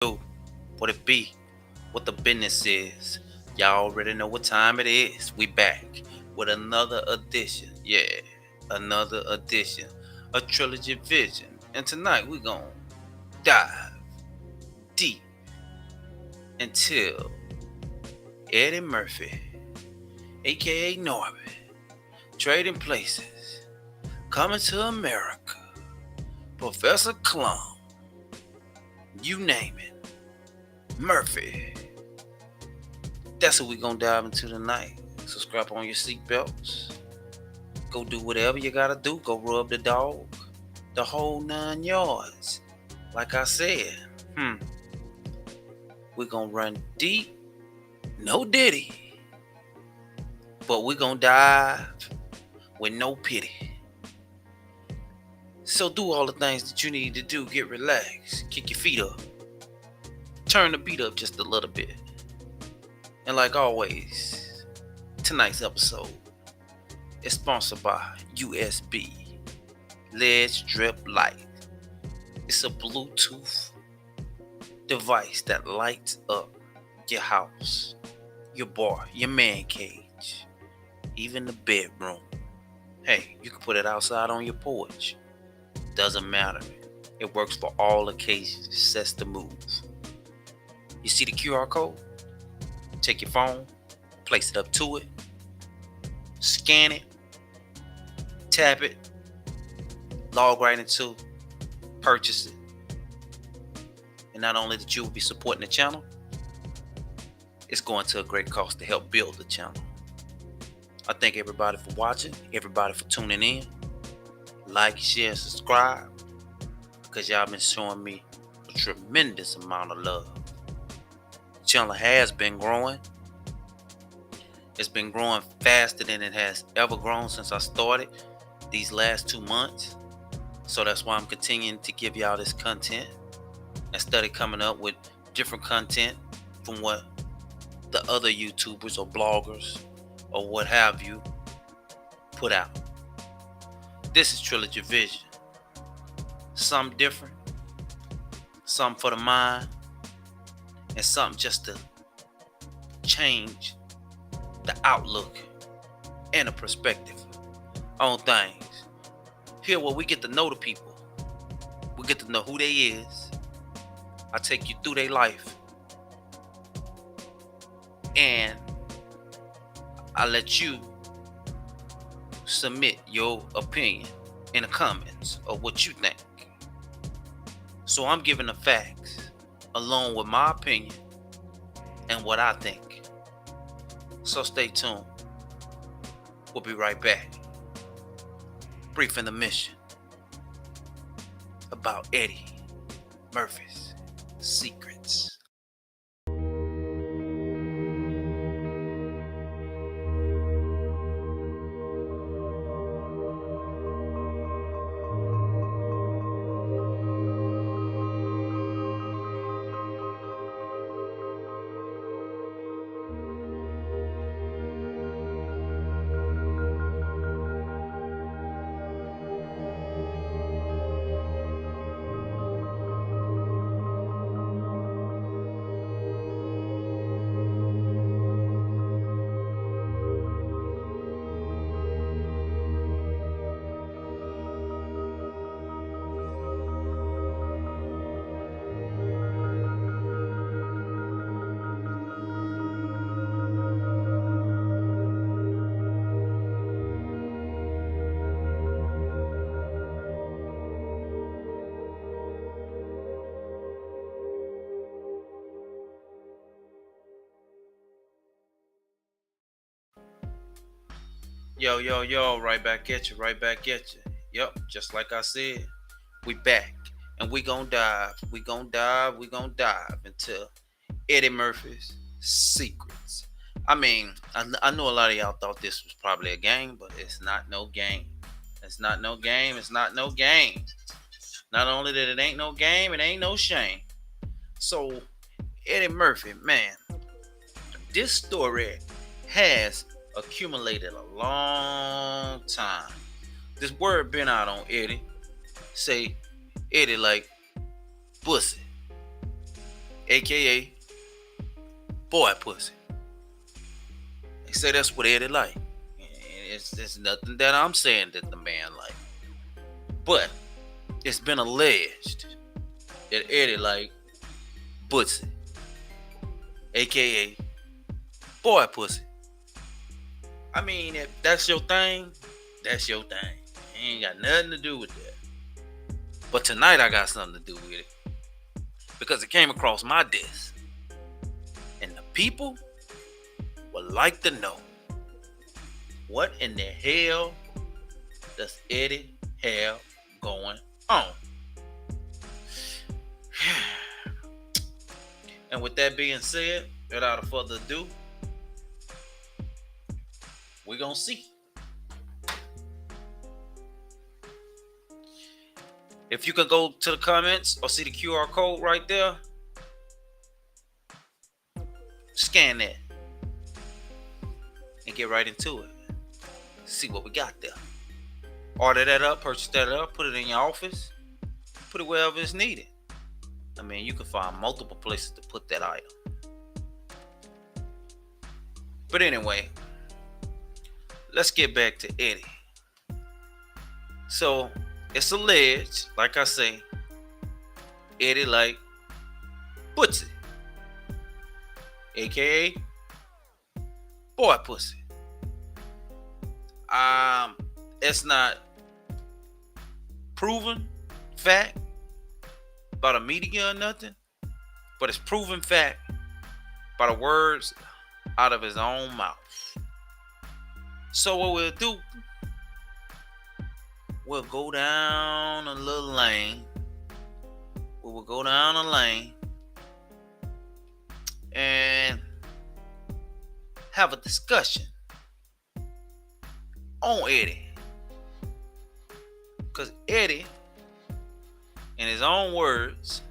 do, what it be, what the business is. Y'all already know what time it is. We back with another edition. Yeah, another edition. A trilogy vision. And tonight we gonna dive deep into Eddie Murphy, aka Norbit, Trading Places, Coming to America, Professor Klum, you name it, Murphy. That's what we gonna dive into tonight. So strap on your seatbelts. Go do whatever you gotta do. Go rub the dog. The whole 9 yards. Like I said, we gonna run deep. No diddy. But we gonna dive with no pity. So do all the things that you need to do. Get relaxed. Kick your feet up. Turn the beat up just a little bit. And like always, tonight's episode is sponsored by USB Ledge Drip Light. It's a Bluetooth device that lights up your house, your bar, your man cage, even the bedroom. Hey, you can put it outside on your porch. Doesn't matter. It works for all occasions. It sets the mood. You see the QR code? Take your phone, place it up to it, scan it, tap it, log right into, purchase it. And not only that you will be supporting the channel, it's going to a great cost to help build the channel. I thank everybody for watching, everybody for tuning in. Like, share, subscribe, because y'all been showing me a tremendous amount of love. The channel has been growing. It's been growing faster than it has ever grown since I started these last 2 months. So that's why I'm continuing to give y'all this content and study coming up with different content from what the other YouTubers or bloggers or what have you put out. This is Trilogy Vision. Something different, something for the mind, and something just to change the outlook and the perspective on things. Here where we get to know the people. We get to know who they is. I take you through their life. And I let you submit your opinion in the comments of what you think. So I'm giving the facts along with my opinion and what I think. So stay tuned. We'll be right back. Briefing the mission about Eddie Murphy's secrets. Yo, right back at you, right back at you. Yep, just like I said, we back. And we gonna dive into Eddie Murphy's secrets. I mean, I know a lot of y'all thought this was probably a game, but it's not no game. It's not no game. It's not no game. Not only that it ain't no game, it ain't no shame. So, Eddie Murphy, man, this story has accumulated a long time. This word been out on Eddie. Say Eddie like pussy. aka boy pussy. They say that's what Eddie like. It's nothing that I'm saying that the man like. But it's been alleged that Eddie like pussy, aka boy pussy. I mean, if that's your thing, that's your thing. It ain't got nothing to do with that. But tonight I got something to do with it. Because it came across my desk. And the people would like to know, what in the hell does Eddie have going on? And with that being said, without further ado, we're going to see. If you can go to the comments or see the QR code right there, scan that and get right into it. See what we got there. Order that up, purchase that up, put it in your office, put it wherever it's needed. I mean, you can find multiple places to put that item. But anyway, let's get back to Eddie. So, it's alleged, like I say, Eddie like pussy, aka boy pussy. It's not proven fact by the media or nothing, but it's proven fact by the words out of his own mouth. So what we'll do, we'll go down a little lane. We will go down a lane and have a discussion on Eddie. Because Eddie, in his own words,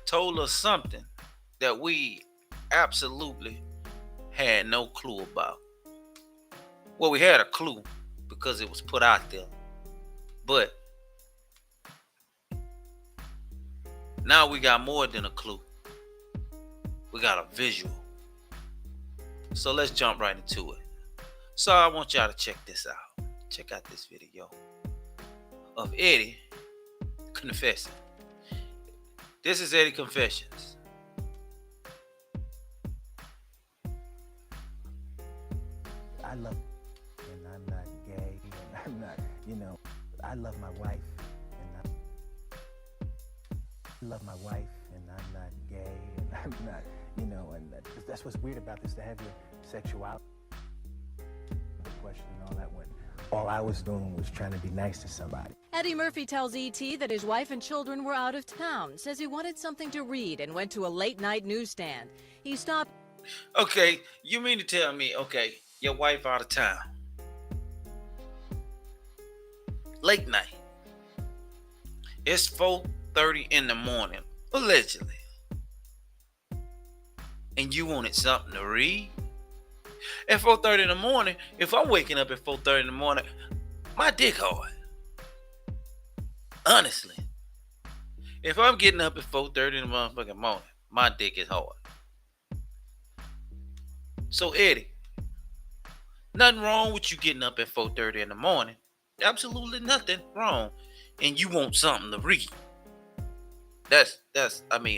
told us something that we absolutely had no clue about. Well, we had a clue because it was put out there. But now we got more than a clue. We got a visual. So let's jump right into it. So I want y'all to check this out. Check out this video of Eddie confessing. This is Eddie Confessions. I love, and I'm not gay, and I'm not, I love my wife, and I love my wife, and I'm not gay, and I'm not, and that's what's weird about this, to have your sexuality question and all that one. All I was doing was trying to be nice to somebody. Eddie Murphy tells E.T. that his wife and children were out of town, says he wanted something to read and went to a late-night newsstand. He stopped. Okay, you mean to tell me, okay, your wife out of town. Late night. It's 4:30 in the morning, allegedly. And you wanted something to read? At 4:30 in the morning, if I'm waking up at 4:30 in the morning, my dick hard. Honestly. If I'm getting up at 4:30 in the motherfucking morning, my dick is hard. So Eddie, nothing wrong with you getting up at 4:30 in the morning. Absolutely nothing wrong. And you want something to read. That's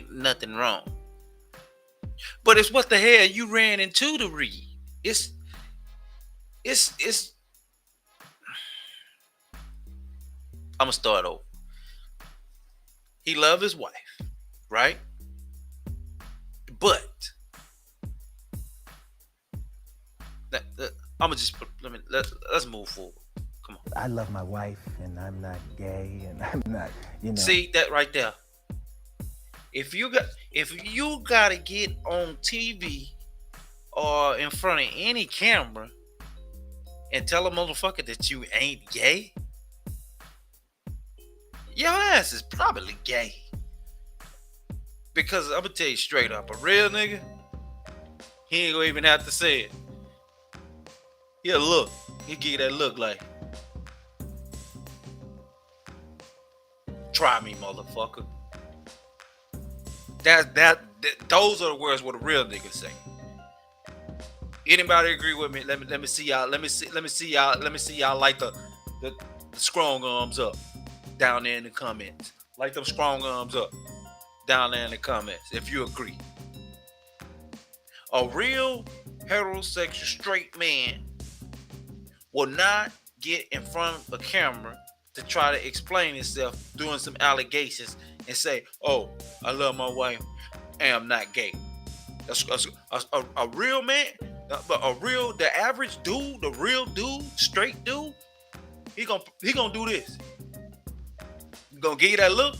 nothing wrong. But it's what the hell you ran into to read. It's I'm gonna start over. He loved his wife, right? But I'm gonna just let's move forward. Come on. I love my wife, and I'm not gay, and I'm not, See that right there? If you gotta get on TV or in front of any camera and tell a motherfucker that you ain't gay, your ass is probably gay. Because I'm gonna tell you straight up, a real nigga, he ain't gonna even have to say it. He'll look. He'll give you that look like, try me, motherfucker. Those are the words what a real nigga say. Anybody agree with me? Let me see y'all. Let me see y'all like the strong arms up down there in the comments. Like them strong arms up down there in the comments if you agree. A real heterosexual straight man will not get in front of a camera to try to explain himself doing some allegations and say, "Oh, I love my wife and I'm not gay." A real man, but the average dude, the real dude, straight dude, he gonna do this. He gonna give you that look,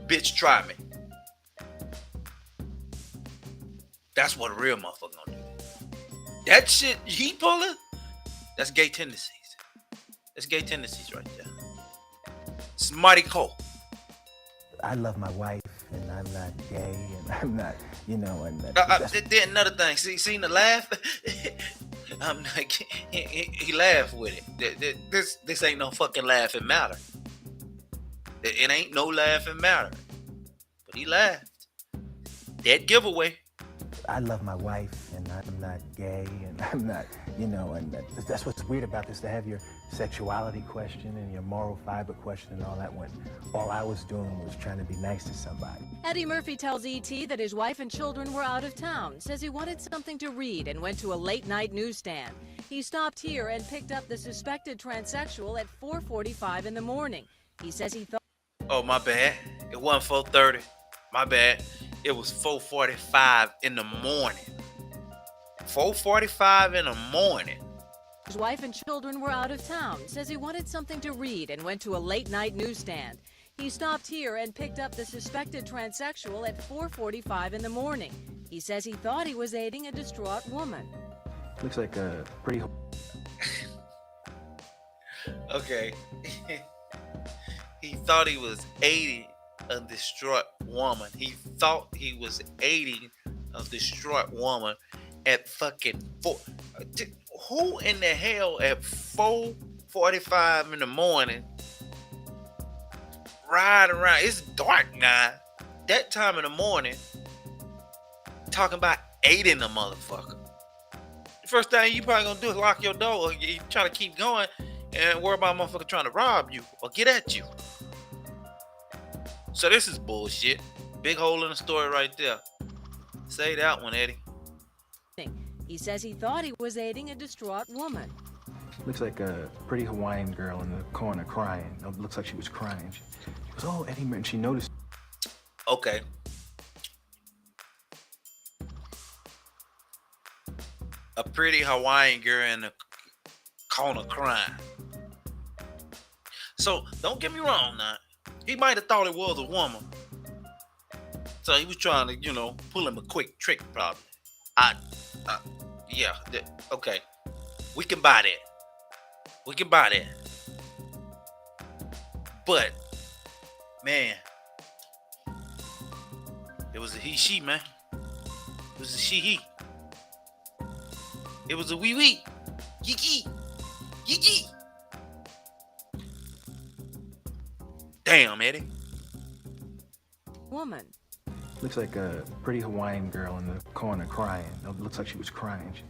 bitch. Try me. That's what a real motherfucker gonna do. That shit he pulling, that's gay tendencies. That's gay tendencies right there. It's mighty cold. I love my wife, and I'm not gay, and I'm not, and Then another thing. See the laugh. I'm not. He laughed with it. This ain't no fucking laughing matter. It ain't no laughing matter. But he laughed. Dead giveaway. I love my wife, and I'm not gay, and I'm not, and that's what's weird about this, to have your sexuality question and your moral fiber question and all that, when all I was doing was trying to be nice to somebody. Eddie Murphy tells ET that his wife and children were out of town, says he wanted something to read and went to a late-night newsstand. He stopped here and picked up the suspected transsexual at 4:45 in the morning. He says he thought... Oh, my bad. It wasn't 4:30. My bad. It was 4:45 in the morning. 4:45 in the morning. His wife and children were out of town, says he wanted something to read and went to a late-night newsstand. He stopped here and picked up the suspected transsexual at 4:45 in the morning. He says he thought he was aiding a distraught woman. Looks like a pretty... Okay. He thought he was aiding a distraught woman. He thought he was aiding a distraught woman at fucking 4. Who in the hell at 4:45 in the morning ride around? It's dark now. That time in the morning, talking about aiding a motherfucker. The first thing you probably gonna do is lock your door, or you try to keep going and worry about a motherfucker trying to rob you or get at you. So this is bullshit. Big hole in the story right there. Say that one, Eddie. He says he thought he was aiding a distraught woman. Looks like a pretty Hawaiian girl in the corner crying. It looks like she was crying. She goes, "Oh, Eddie," and she noticed. Okay. A pretty Hawaiian girl in the corner crying. So don't get me wrong now. He might have thought it was a woman. So he was trying to, pull him a quick trick probably. Yeah. Okay. We can buy that. But, man, it was a he, she, man. It was a she, he. It was a wee. Yee. Damn, Eddie. Woman. Looks like a pretty Hawaiian girl in the corner crying. It looks like she was crying. She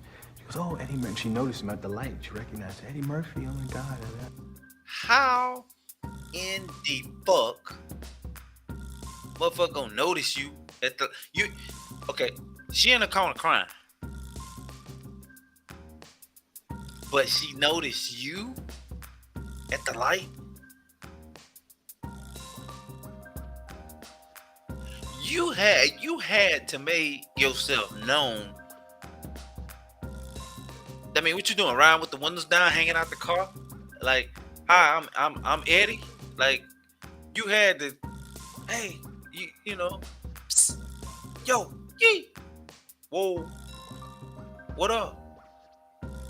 goes, "Oh, Eddie," and she noticed him at the light. She recognized Eddie Murphy. Oh my God. How in the fuck motherfucker gonna notice you at the okay, she in the corner crying. But she noticed you at the light? You had to make yourself known. I mean, what you doing? Riding with the windows down, hanging out the car? Like, "Hi, I'm Eddie." Like, you had to, hey, psst, yo, yee, whoa, what up?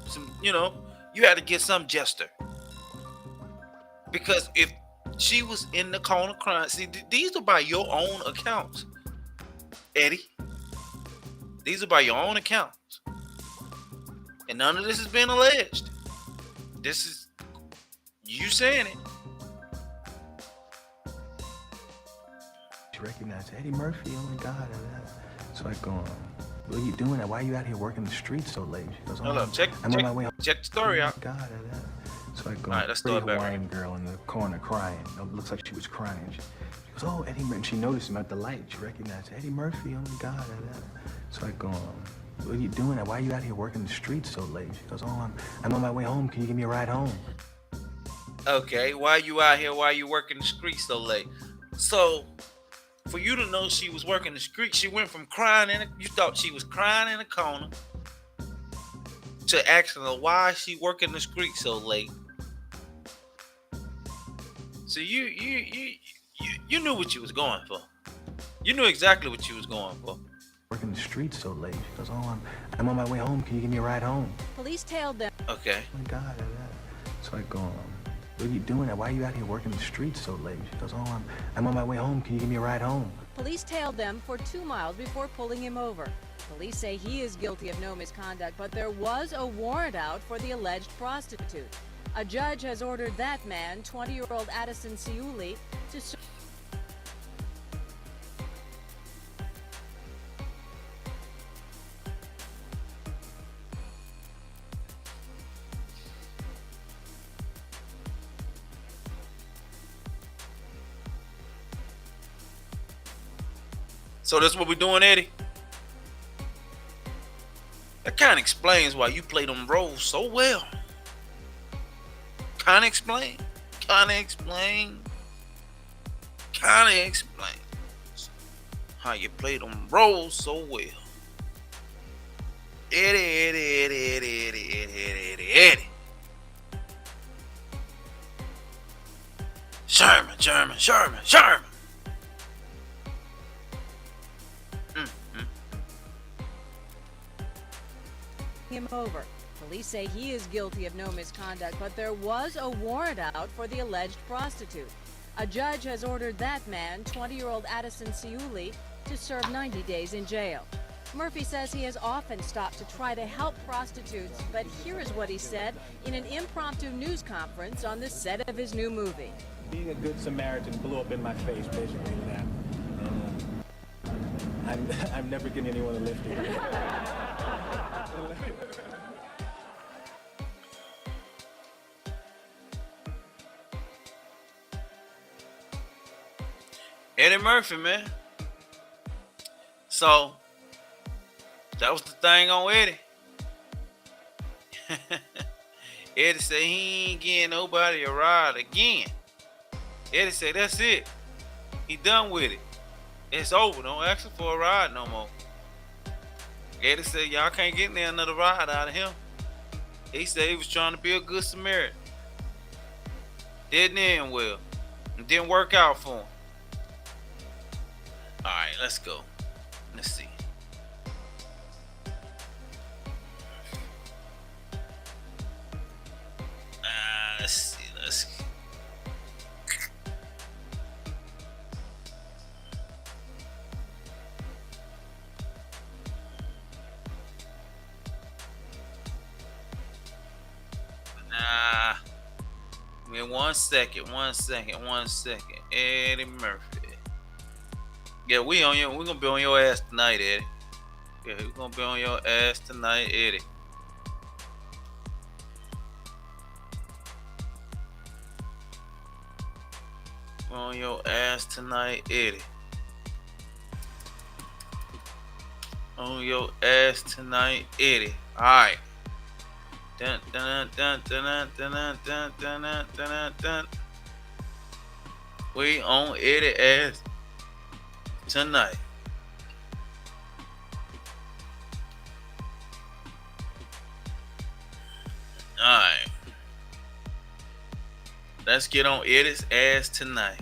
Some, you had to get some gesture. Because if she was in the corner crying, see, these are by your own accounts, Eddie. These are by your own accounts. And none of this has been alleged. This is you saying it. She recognized Eddie Murphy. Oh my God. So I go, what are you doing? Why are you out here working the streets so late? She goes, Hold up, I'm on my way home. check the story out. God. So I go, All right, let's pretty start back. Hawaiian girl in the corner crying. It looks like she was crying. She goes, oh, Eddie Murphy. And she noticed him at the light. She recognized Eddie Murphy. Oh my God. So I go, what are you doing? Why are you out here working the streets so late? She goes, I'm on my way home. Can you give me a ride home? Okay, why you out here? Why you working the streets so late? So, for you to know she was working the street, she went from crying you thought she was crying in a corner to asking her why she working the street so late. So you knew what you was going for. You knew exactly what you was going for. Working the streets so late. She goes, I'm on my way home. Can you give me a ride home? Police tailed them. Okay. Oh my God. So I go, what are you doing? Why are you out here working the streets so late? She goes, I'm on my way home. Can you give me a ride home? Police tailed them for 2 miles before pulling him over. Police say he is guilty of no misconduct, but there was a warrant out for the alleged prostitute. A judge has ordered that man, 20-year-old Addison Ciuli, to serve. So that's what we're doing, Eddie? That kind of explains why you play them roles so well. Kind of explain. How you play them roles so well. Eddie. Sherman. Him over. Police say he is guilty of no misconduct, but there was a warrant out for the alleged prostitute. A judge has ordered that man, 20-year-old Addison Ciuli, to serve 90 days in jail. Murphy says he has often stopped to try to help prostitutes, but here is what he said in an impromptu news conference on the set of his new movie. Being a good Samaritan blew up in my face, basically, that. And I'm never getting anyone to lift it. Eddie Murphy, man. So, that was the thing on Eddie. Eddie said he ain't getting nobody a ride again. Eddie said that's it. He done with it. It's over. Don't ask him for a ride no more. Eddie said y'all can't get me another ride out of him. He said he was trying to be a good Samaritan. Didn't end well. It didn't work out for him. Alright, let's go. Let's see. Let's see. Give me 1 second. Eddie Murphy. Yeah, we're gonna be on your ass tonight, Eddie. Yeah, we're gonna be on your ass tonight, Eddie. On your ass tonight, Eddie. On your ass tonight, Eddie. Alright. Dun, dun, dun, dun, dun, dun, dun, dun, dun, dun, dun. We on Eddie ass tonight. Alright. Let's get on Eddie's ass tonight.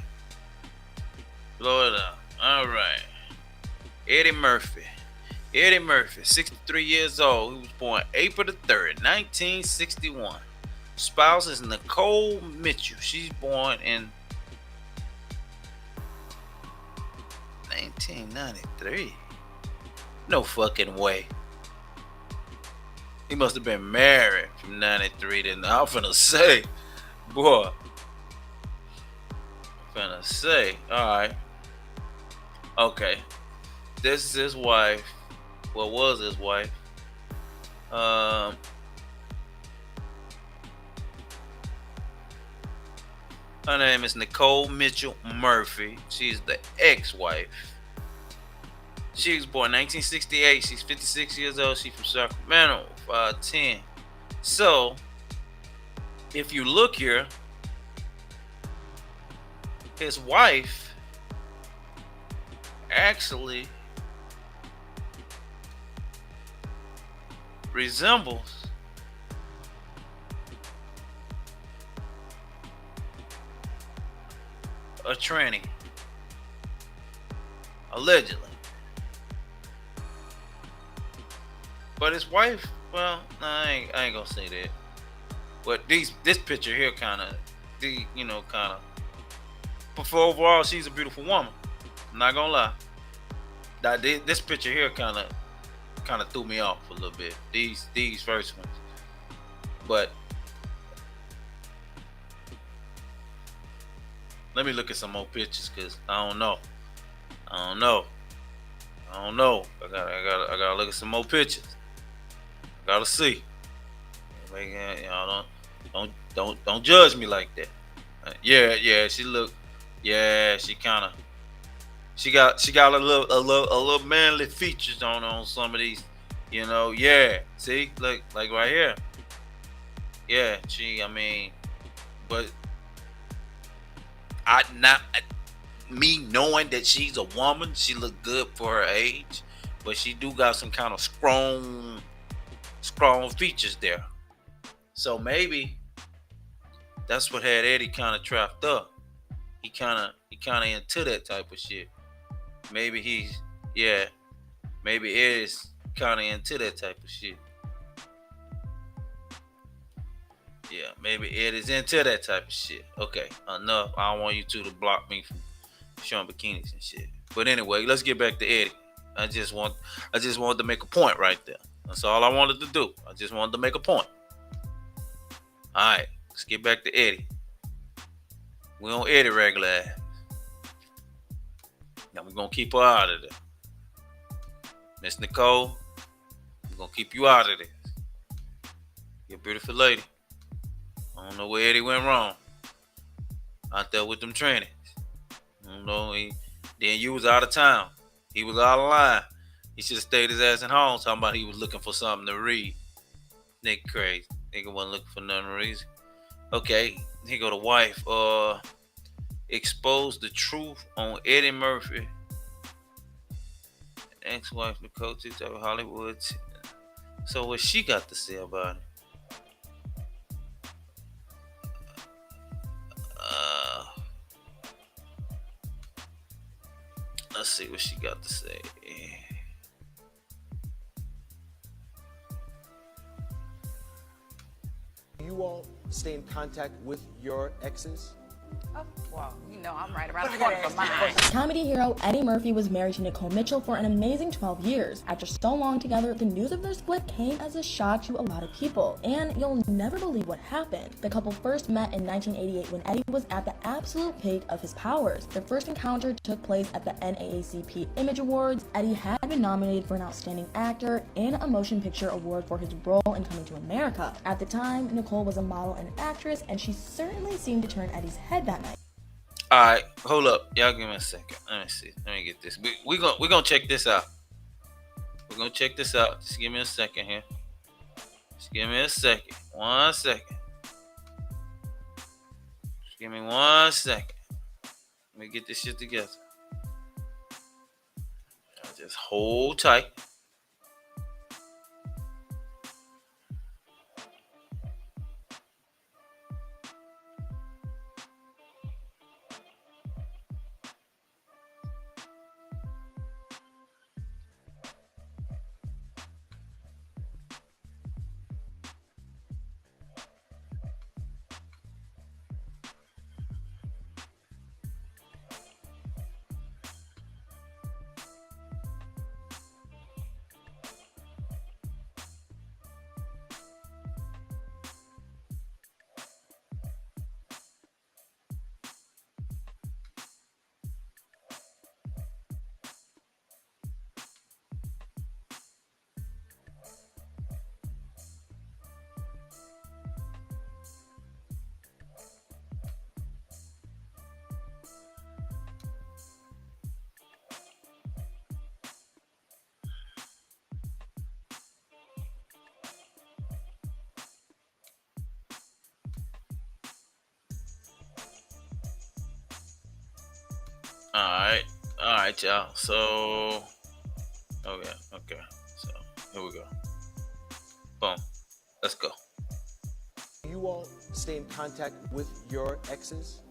Blow it up. Alright. Eddie Murphy, 63 years old. He was born April the 3rd, 1961. Spouse is Nicole Mitchell. She's born in 1993. No fucking way. He must have been married from 93 to now. I'm finna say, boy. Alright. Okay, this is his wife. Well, was his wife. Um, Her name is Nicole Mitchell Murphy. She's the ex-wife. She was born 1968. She's 56 years old. She's from Sacramento, 5'10". So, if you look here, his wife actually resembles a tranny, allegedly. But his wife, well, nah, I ain't gonna say that. But this picture here kind of, kind of. But for overall, she's a beautiful woman. I'm not gonna lie. This picture here kind of threw me off a little bit. These first ones, but let me look at some more pictures because I don't know. I don't know. I don't know. I gotta look at some more pictures. I gotta see. Like, don't judge me like that. Yeah. She look. Yeah, she got a little manly features on some of these. Yeah. See, look like right here. Yeah, I mean, but I not me knowing that she's a woman, she look good for her age, but she do got some kind of strong features there. So maybe that's what had Eddie kind of trapped up. He kind of into that type of shit. Maybe yeah, maybe Eddie's kind of into that type of shit. Yeah, maybe Eddie's into that type of shit. Okay, enough. I don't want you two to block me from showing bikinis and shit. But anyway, let's get back to Eddie. I just wanted to make a point right there. That's all I wanted to do. I just wanted to make a point. All right, let's get back to Eddie. We on Eddie regular ass. Now we're gonna keep her out of there. Miss Nicole, we're gonna keep you out of this. You're a beautiful lady. I don't know where Eddie went wrong. Out there with them trainings. I don't know. Then you was out of town. He was out of line. He should have stayed his ass at home talking about he was looking for something to read. Nigga crazy. Nigga wasn't looking for nothing to read. Okay, here go the wife. Expose the truth on Eddie Murphy. Ex-wife Nicole TikTok of Hollywood. So what she got to say about it? Let's see what she got to say. You all stay in contact with your exes? Oh, well, I'm right around the corner from mine. Comedy hero Eddie Murphy was married to Nicole Mitchell for an amazing 12 years. After so long together, the news of their split came as a shock to a lot of people, and you'll never believe what happened. The couple first met in 1988 when Eddie was at the absolute peak of his powers. Their first encounter took place at the NAACP Image Awards. Eddie had been nominated for an Outstanding Actor and a Motion Picture Award for his role in Coming to America. At the time, Nicole was a model and actress, and she certainly seemed to turn Eddie's head that night. All right, hold up. Y'all give me a second. Let me see. Let me get this. We're gonna check this out. We're gonna check this out. Just give me a second here. Just give me a second. 1 second. Just give me 1 second. Let me get this shit together. Just hold tight. All right, y'all. So, okay. So here we go. Boom. Let's go. You all stay in contact with your exes?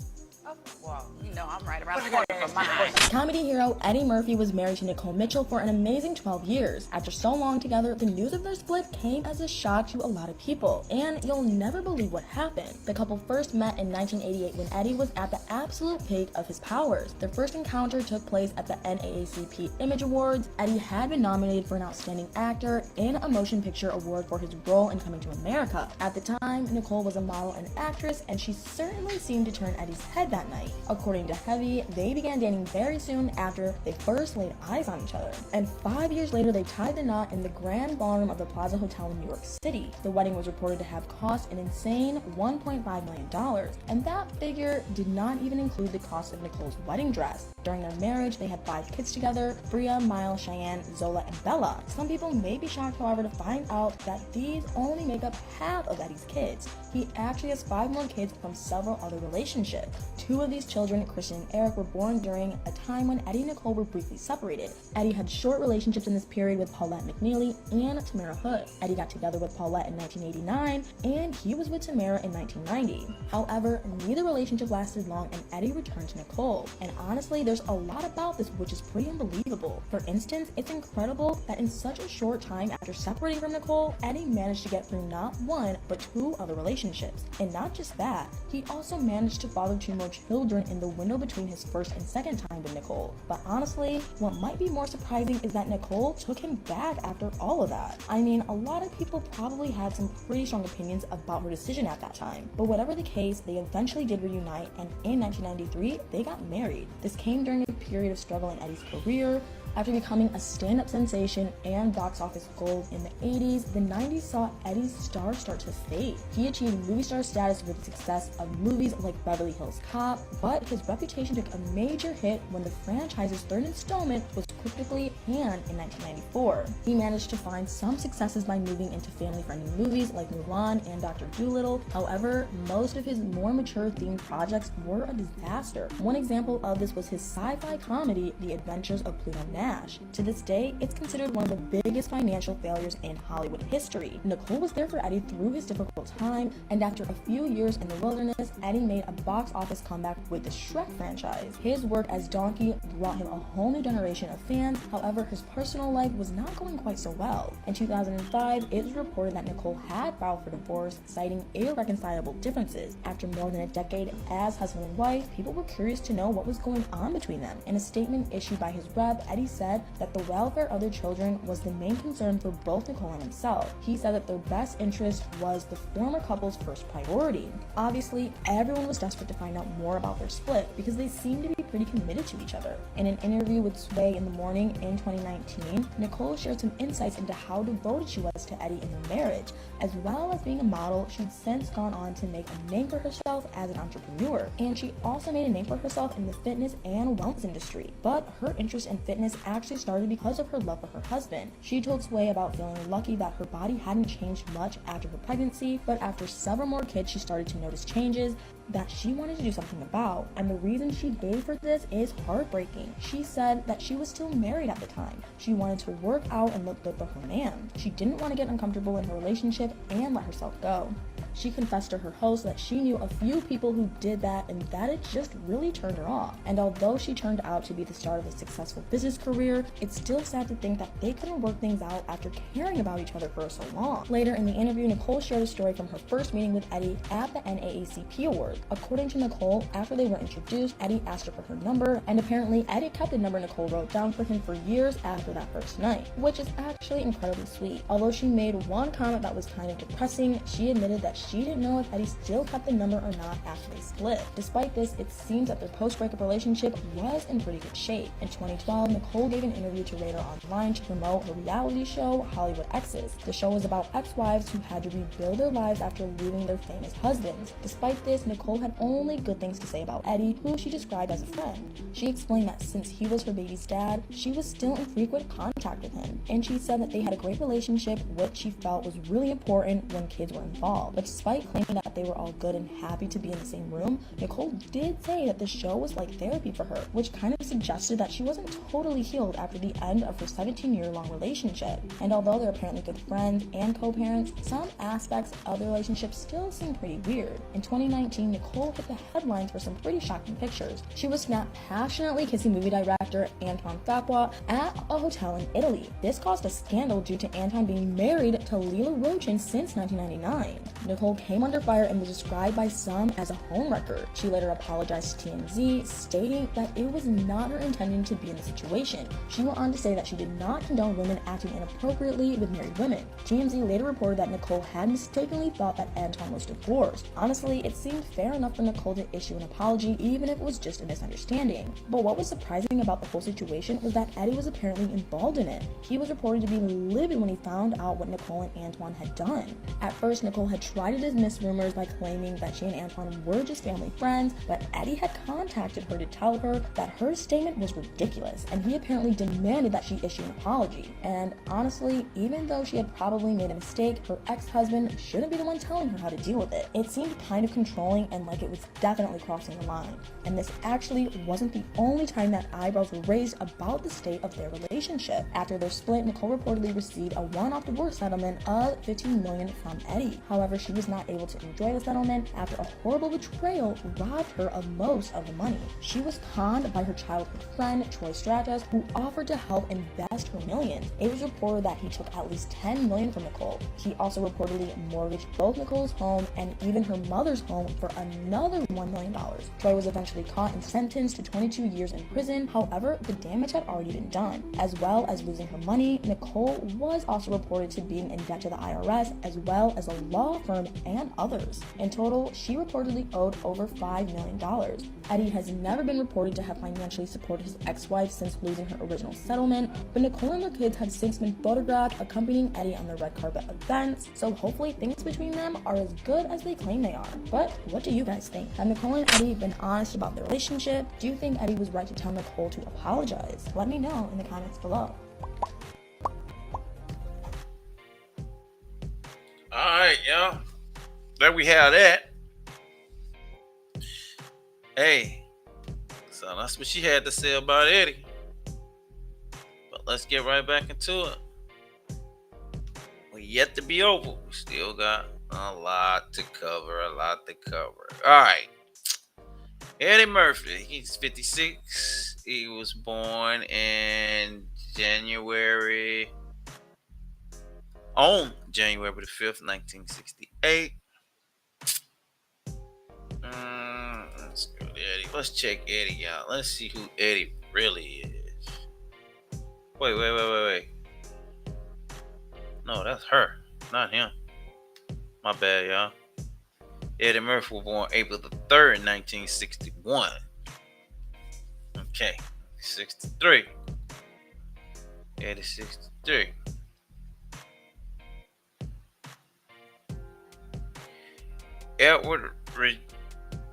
Oh, well, I'm right around the corner from mine. Comedy hero Eddie Murphy was married to Nicole Mitchell for an amazing 12 years. After so long together, the news of their split came as a shock to a lot of people, and you'll never believe what happened. The couple first met in 1988 when Eddie was at the absolute peak of his powers. Their first encounter took place at the NAACP Image Awards. Eddie had been nominated for an Outstanding Actor and a Motion Picture Award for his role in Coming to America. At the time, Nicole was a model and actress, and she certainly seemed to turn Eddie's head that night. According to Heavy, they began dating very soon after they first laid eyes on each other. And 5 years later, they tied the knot in the Grand Ballroom of the Plaza Hotel in New York City. The wedding was reported to have cost an insane $1.5 million, and that figure did not even include the cost of Nicole's wedding dress. During their marriage, they had 5 kids together: Bria, Miles, Cheyenne, Zola, and Bella. Some people may be shocked, however, to find out that these only make up half of Eddie's kids. He actually has 5 more kids from several other relationships. 2 of these children, Christian and Eric, were born during a time when Eddie and Nicole were briefly separated. Eddie had short relationships in this period with Paulette McNeely and Tamara Hood. Eddie got together with Paulette in 1989, and he was with Tamara in 1990. However, neither relationship lasted long, and Eddie returned to Nicole. And honestly, there's a lot about this which is pretty unbelievable. For instance, it's incredible that in such a short time after separating from Nicole, Eddie managed to get through not 1, but 2 other relationships. And not just that, he also managed to father 2 more children in the window between his first and second time with Nicole. But honestly, what might be more surprising is that Nicole took him back after all of that. I mean, a lot of people probably had some pretty strong opinions about her decision at that time. But whatever the case, they eventually did reunite, and in 1993, they got married. This came during a period of struggle in Eddie's career. After becoming a stand-up sensation and box office gold in the 80s, the 90s saw Eddie's star start to fade. He achieved movie star status with the success of movies like Beverly Hills Cop, but his reputation took a major hit when the franchise's 3rd installment was critically panned in 1994. He managed to find some successes by moving into family-friendly movies like Mulan and Dr. Dolittle. However, most of his more mature-themed projects were a disaster. One example of this was his sci-fi comedy, The Adventures of Pluto Nash. To this day, it's considered one of the biggest financial failures in Hollywood history. Nicole was there for Eddie through his difficult time, and after a few years in the wilderness, Eddie made a box office comeback with the Shrek franchise. His work as Donkey brought him a whole new generation of fans. However, his personal life was not going quite so well. In 2005, it was reported that Nicole had filed for divorce, citing irreconcilable differences. After more than a decade as husband and wife, people were curious to know what was going on between them. In a statement issued by his rep, Eddie said that the welfare of their children was the main concern for both Nicole and himself. He said that their best interest was the former couple's first priority. Obviously, everyone was desperate to find out more about their split because they seemed to be pretty committed to each other. In an interview with Sway in the Morning in 2019, Nicole shared some insights into how devoted she was to Eddie in their marriage. As well as being a model, she'd since gone on to make a name for herself as an entrepreneur, and she also made a name for herself in the fitness and wellness industry. But her interest in fitness actually started because of her love for her husband. She told Sway about feeling lucky that her body hadn't changed much after her pregnancy, but after several more kids, she started to notice changes that she wanted to do something about, and the reason she gave for this is heartbreaking. She said that she was still married at the time. She wanted to work out and look good for her man. She didn't want to get uncomfortable in her relationship and let herself go. She confessed to her host that she knew a few people who did that and that it just really turned her off. And although she turned out to be the start of a successful business career, it's still sad to think that they couldn't work things out after caring about each other for so long. Later in the interview, Nicole shared a story from her first meeting with Eddie at the NAACP Awards. According to Nicole, after they were introduced, Eddie asked her for her number, and apparently Eddie kept the number Nicole wrote down for him for years after that first night, which is actually incredibly sweet. Although she made one comment that was kind of depressing, she admitted that she didn't know if Eddie still kept the number or not after they split. Despite this, it seems that their post-breakup relationship was in pretty good shape. In 2012, Nicole gave an interview to Radar Online to promote her reality show, Hollywood Exes. The show was about ex-wives who had to rebuild their lives after leaving their famous husbands. Despite this, Nicole had only good things to say about Eddie, who she described as a friend. She explained that since he was her baby's dad, she was still in frequent contact with him, and she said that they had a great relationship, which she felt was really important when kids were involved. But despite claiming that they were all good and happy to be in the same room, Nicole did say that the show was like therapy for her, which kind of suggested that she wasn't totally healed after the end of her 17-year-long relationship. And although they're apparently good friends and co-parents, some aspects of the relationship still seem pretty weird. In 2019, Nicole hit the headlines for some pretty shocking pictures. She was snapped passionately kissing movie director Antoine Fuqua at a hotel in Italy. This caused a scandal due to Anton being married to Lila Rochin since 1999. Nicole came under fire and was described by some as a homewrecker. She later apologized to TMZ, stating that it was not her intention to be in the situation. She went on to say that she did not condone women acting inappropriately with married women. TMZ later reported that Nicole had mistakenly thought that Anton was divorced. Honestly, it seemed fair enough for Nicole to issue an apology, even if it was just a misunderstanding. But what was surprising about the whole situation was that Eddie was apparently involved in it. He was reported to be livid when he found out what Nicole and Antoine had done. At first, Nicole had tried to dismiss rumors by claiming that she and Antoine were just family friends, but Eddie had contacted her to tell her that her statement was ridiculous, and he apparently demanded that she issue an apology. And honestly, even though she had probably made a mistake, her ex-husband shouldn't be the one telling her how to deal with it. It seemed kind of controlling and like it was definitely crossing the line. And this actually wasn't the only time that eyebrows were raised about the state of their relationship. After their split, Nicole reportedly received a one-off divorce settlement of $15 million from Eddie. However, she was not able to enjoy the settlement after a horrible betrayal robbed her of most of the money. She was conned by her childhood friend, Troy Stratus, who offered to help invest her millions. It was reported that he took at least $10 million from Nicole. He also reportedly mortgaged both Nicole's home and even her mother's home for another $1 million. Troy was eventually caught and sentenced to 22 years in prison. However, the damage had already been done. As well as losing her money, Nicole was also reported to being in debt to the IRS, as well as a law firm and others. In total, she reportedly owed over $5 million. Eddie has never been reported to have financially supported his ex-wife since losing her original settlement, but Nicole and their kids have since been photographed accompanying Eddie on their red carpet events, so hopefully things between them are as good as they claim they are. But what do you guys think? Have Nicole and Eddie been honest about their relationship? Do you think Eddie was right to tell Nicole to apologize? Let me know in the comments below. Alright, y'all. There we have that. Hey, so that's what she had to say about Eddie. But let's get right back into it. We yet to be over. We still got a lot to cover. Alright. Eddie Murphy, he's 56. He was born on January the 5th, 1968. Let's go to Eddie. Let's check Eddie out. Let's see who Eddie really is. Wait. No, that's her, not him. My bad, y'all. Eddie Murphy was born April the 3rd, 1961. Okay, 63. Eddie 63. Edward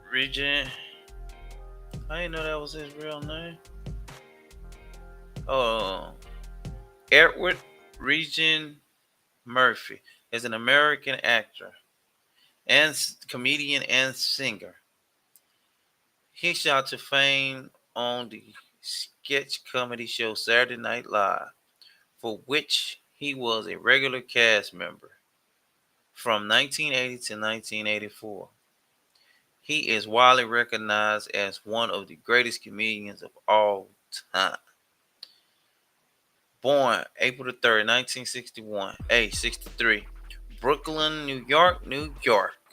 Regent. I didn't know that was his real name. Oh, Edward Regent Murphy is an American actor and comedian and singer. He shot to fame on the sketch comedy show Saturday Night Live, for which he was a regular cast member from 1980 to 1984. He is widely recognized as one of the greatest comedians of all time. Born April the 3rd, 1961, age 63. Brooklyn, New York.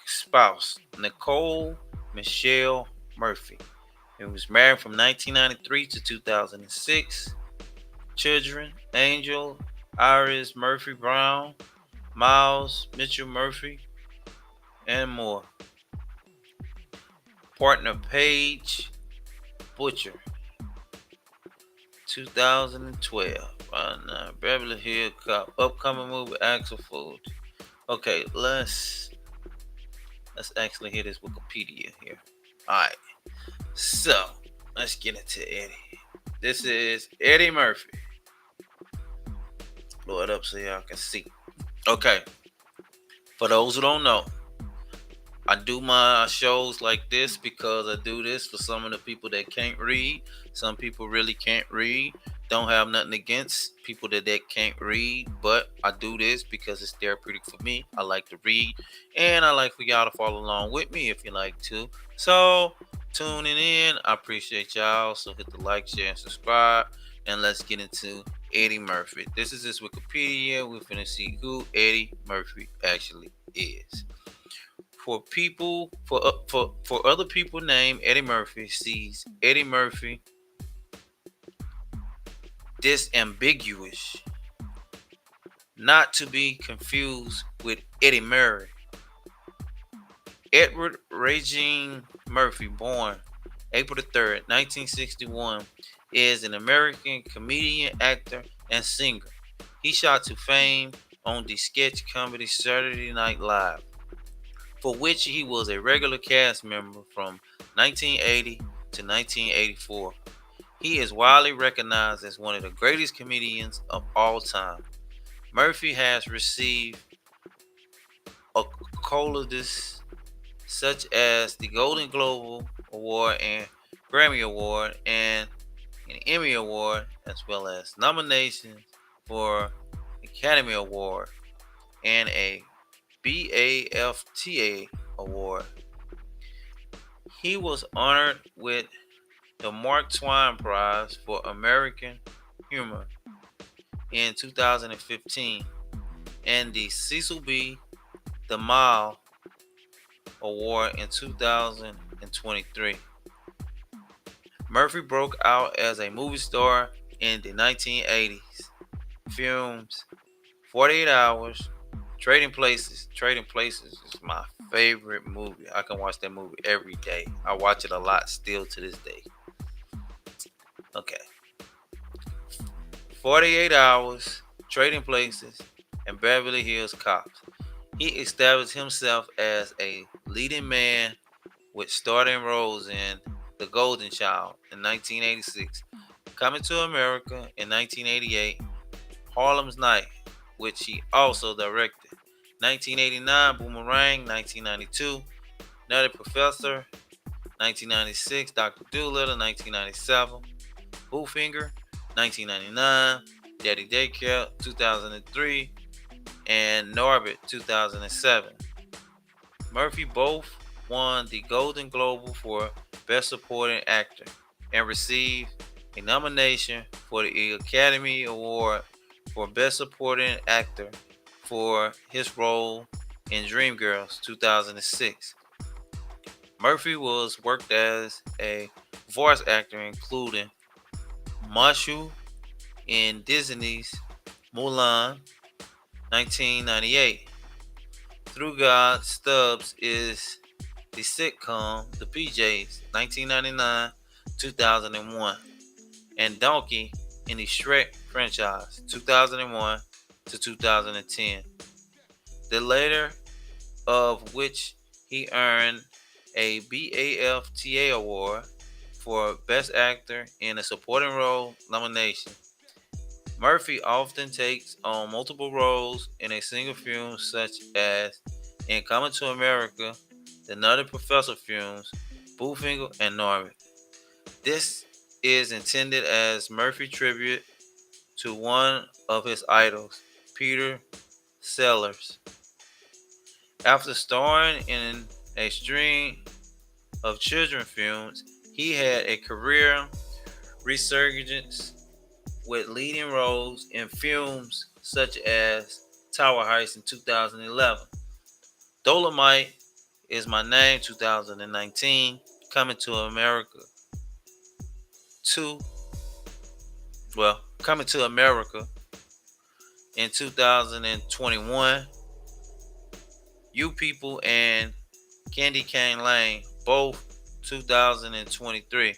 Spouse, Nicole Michelle Murphy. He was married from 1993 to 2006. Children, Angel Iris Murphy Brown, Miles Mitchell Murphy, and more. Partner, Paige Butcher. 2012. Beverly Hills Cop. Upcoming movie, Axel Food. Okay, let's actually hear this Wikipedia here. Alright. So, let's get into Eddie. This is Eddie Murphy. Blow it up so y'all can see. Okay. For those who don't know, I do my shows like this because I do this for some of the people that can't read. Some people really can't read. Don't have nothing against people that can't read, but I do this because it's therapeutic for me. I like to read, and I like for y'all to follow along with me if you like to. So, tuning in, I appreciate y'all. So hit the like, share, and subscribe, and let's get into Eddie Murphy. This is his Wikipedia. We're finna see who Eddie Murphy actually is. For other people named Eddie Murphy sees Eddie Murphy disambiguous, not to be confused with Eddie Murray. Edward Regine Murphy, born April the 3rd, 1961, is an American comedian, actor, and singer. He shot to fame on the sketch comedy Saturday Night Live, for which he was a regular cast member from 1980 to 1984. He is widely recognized as one of the greatest comedians of all time. Murphy has received accolades such as the Golden Globe Award and Grammy Award and an Emmy Award, as well as nominations for Academy Award and a BAFTA Award. He was honored with the Mark Twain Prize for American Humor in 2015 and the Cecil B. DeMille Award in 2023. Murphy broke out as a movie star in the 1980s. Films 48 Hours, Trading Places. Trading Places is my favorite movie. I can watch that movie every day. I watch it a lot still to this day. Okay. 48 Hours, Trading Places, and Beverly Hills Cops. He established himself as a leading man with starting roles in The Golden Child in 1986, Coming to America in 1988, Harlem's Night, which he also directed, 1989, Boomerang, 1992, Nutty Professor, 1996, Dr. Doolittle, 1997, Bowfinger, 1999, Daddy Daycare, 2003, and Norbit, 2007. Murphy both won the Golden Globe for Best Supporting Actor and received a nomination for the Academy Award for Best Supporting Actor for his role in Dreamgirls 2006. Murphy was worked as a voice actor including Mushu in Disney's Mulan 1998. Through God, Stubbs is the sitcom The PJs 1999 2001, and Donkey in the Shrek franchise 2001 to 2010. The latter of which he earned a BAFTA award for Best Actor in a Supporting Role nomination. Murphy often takes on multiple roles in a single film, such as in Coming to America, the Nutty Professor films, Boofinger, and Norbit. This is intended as Murphy tribute to one of his idols, Peter Sellers. After starring in a string of children films, he had a career resurgence with leading roles in films such as Tower Heist in 2011, Dolomite is My Name 2019, Coming to America 2, Coming to America in 2021, You People and Candy Cane Lane, both 2023.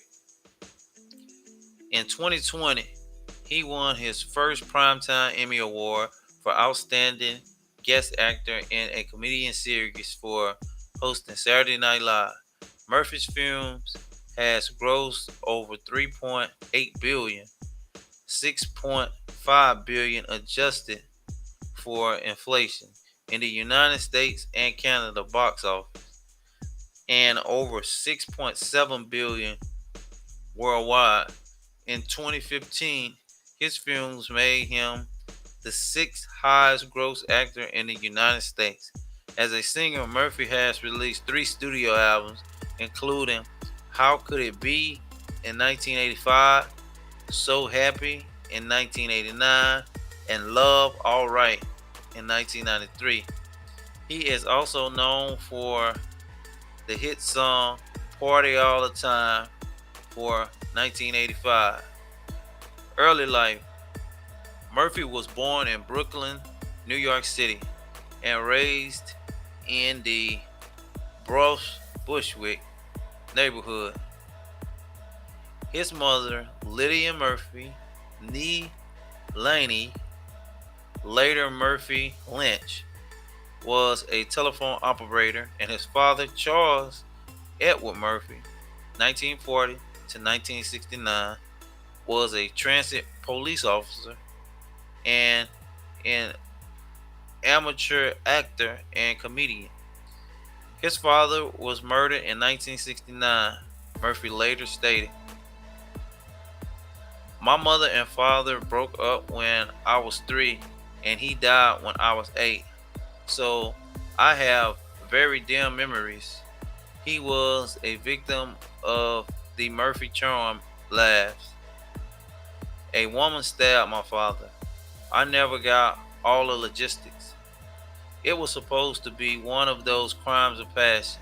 In 2020, he won his first Primetime Emmy Award for Outstanding Guest Actor in a Comedian Series for hosting Saturday Night Live. Murphy's films has grossed over 3.8 billion, 6.5 billion adjusted for inflation in the United States and Canada box office. and over 6.7 billion worldwide. In 2015, his films made him the sixth highest gross actor in the United States. As a singer, Murphy has released three studio albums, including How Could It Be in 1985, So Happy in 1989, and Love Alright in 1993. He is also known for the hit song Party All the Time for 1985. Early life: Murphy was born in Brooklyn, New York City, and raised in the Bronx Bushwick neighborhood. His mother, Lydia Murphy, nee Laney, later Murphy Lynch, was a telephone operator, and his father, Charles Edward Murphy, 1940 to 1969, was a transit police officer and an amateur actor and comedian. His father was murdered in 1969. Murphy later stated, "My mother and father broke up when I was 3, and he died when I was 8. So I have very dim memories. He was a victim of the Murphy charm laughs. A woman stabbed my father. I never got all the logistics. It was supposed to be one of those crimes of passion.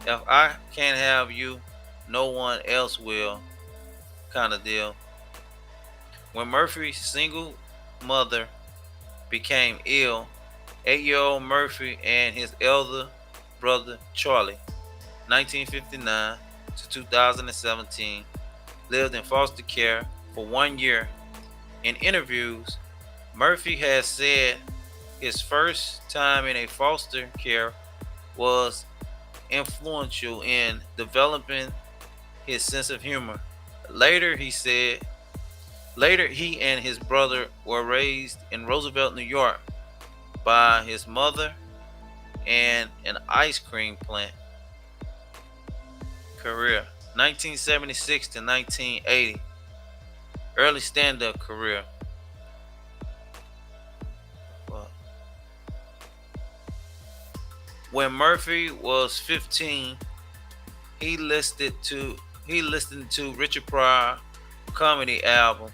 If I can't have you, no one else will," kind of deal. When Murphy's single mother became ill, 8-year-old Murphy and his elder brother Charlie, 1959 to 2017, lived in foster care for 1 year. In interviews, Murphy has said his first time in a foster care was influential in developing his sense of humor. Later, he said, later he and his brother were raised in Roosevelt, New York, by his mother and an ice cream plant. Career: 1976 to 1980. Early stand-up career. When Murphy was 15, he he listened to Richard Pryor comedy album,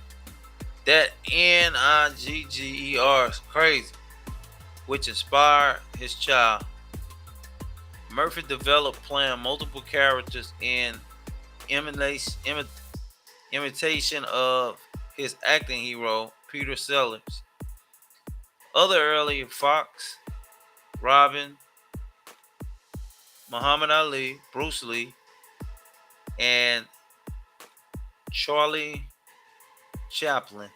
that Nigger is crazy, which inspired his child. Murphy developed playing multiple characters in imitation of his acting hero, Peter Sellers. Other early Fox, Robin, Muhammad Ali, Bruce Lee, and Charlie Chaplin.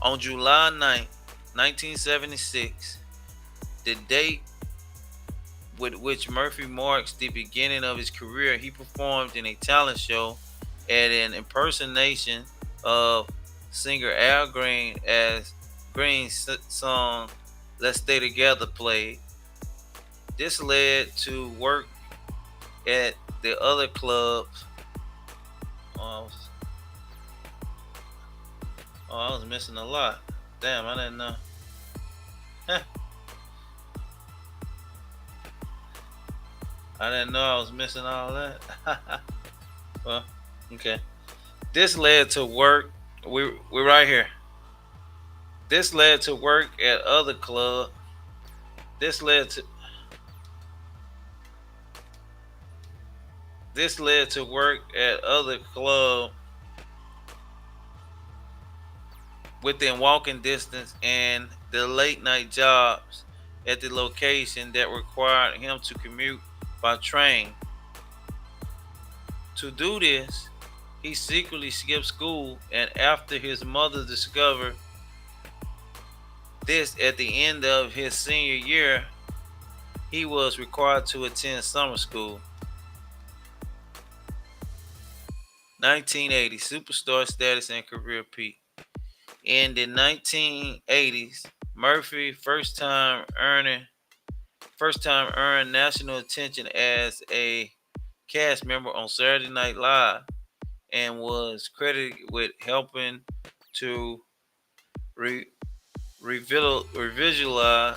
On July 9th, 1976, the date with which Murphy marks the beginning of his career, he performed in a talent show at an impersonation of singer Al Green as Green's song "Let's Stay Together" played. This led to work at the other clubs. Oh, I was missing a lot. Damn, I didn't know. I didn't know I was missing all that. Well, okay. This led to work. We're right here. This led to work at other club. This led to this led to work at other club within walking distance and the late night jobs at the location that required him to commute by train. To do this, he secretly skipped school, and after his mother discovered this at the end of his senior year, he was required to attend summer school. 1980, superstar status and career peak. In the 1980s, Murphy first time earned national attention as a cast member on Saturday Night Live and was credited with helping to re- revisualize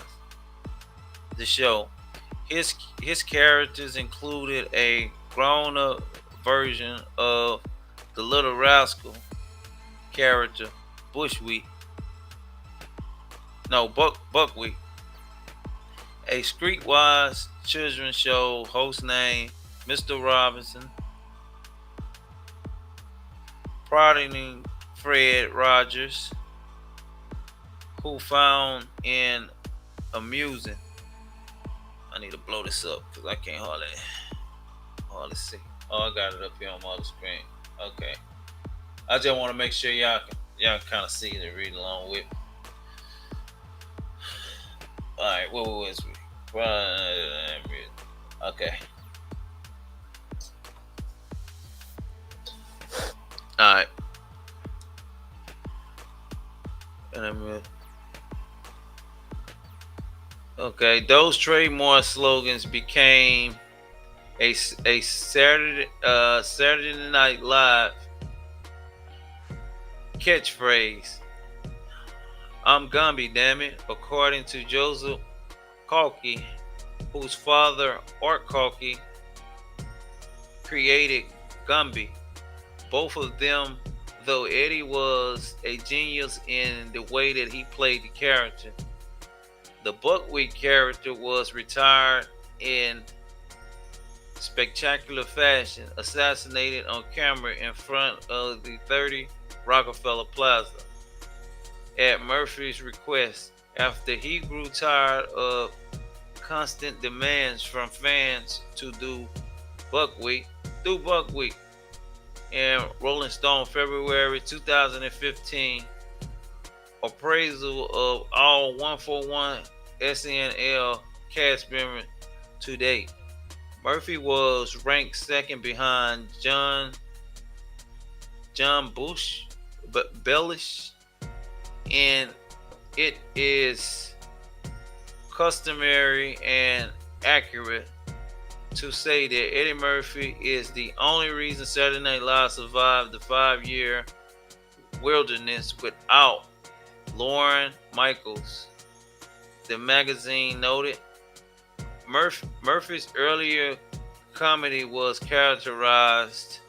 the show. His characters included a grown-up version of the Little Rascal character, Bushweek. No, Buckwheat, a streetwise children's show host named Mr. Robinson, prodding Fred Rogers, who found in amusing. I need to blow this up because I can't hardly see. Oh, I got it up here on my other screen. Okay. I just want to make sure y'all kind of see it and read along with me. All right, what was we? Okay. All right. And okay, those trademark slogans became a Saturday Night Live catchphrase. I'm Gumby, damn it, according to Joseph Kalki, whose father, Art Kalki, created Gumby. Both of them, though Eddie was a genius in the way that he played the character. The Buckwheat character was retired in spectacular fashion, assassinated on camera in front of the 30 Rockefeller Plaza. At Murphy's request, after he grew tired of constant demands from fans to do Buckwheat. In Rolling Stone, February 2015, appraisal of all 141 SNL cast members to date. Murphy was ranked second behind John Bellish, and it is customary and accurate to say that Eddie Murphy is the only reason Saturday Night Live survived the 5-year wilderness without Lorne Michaels. The magazine noted Murphy's earlier comedy was characterized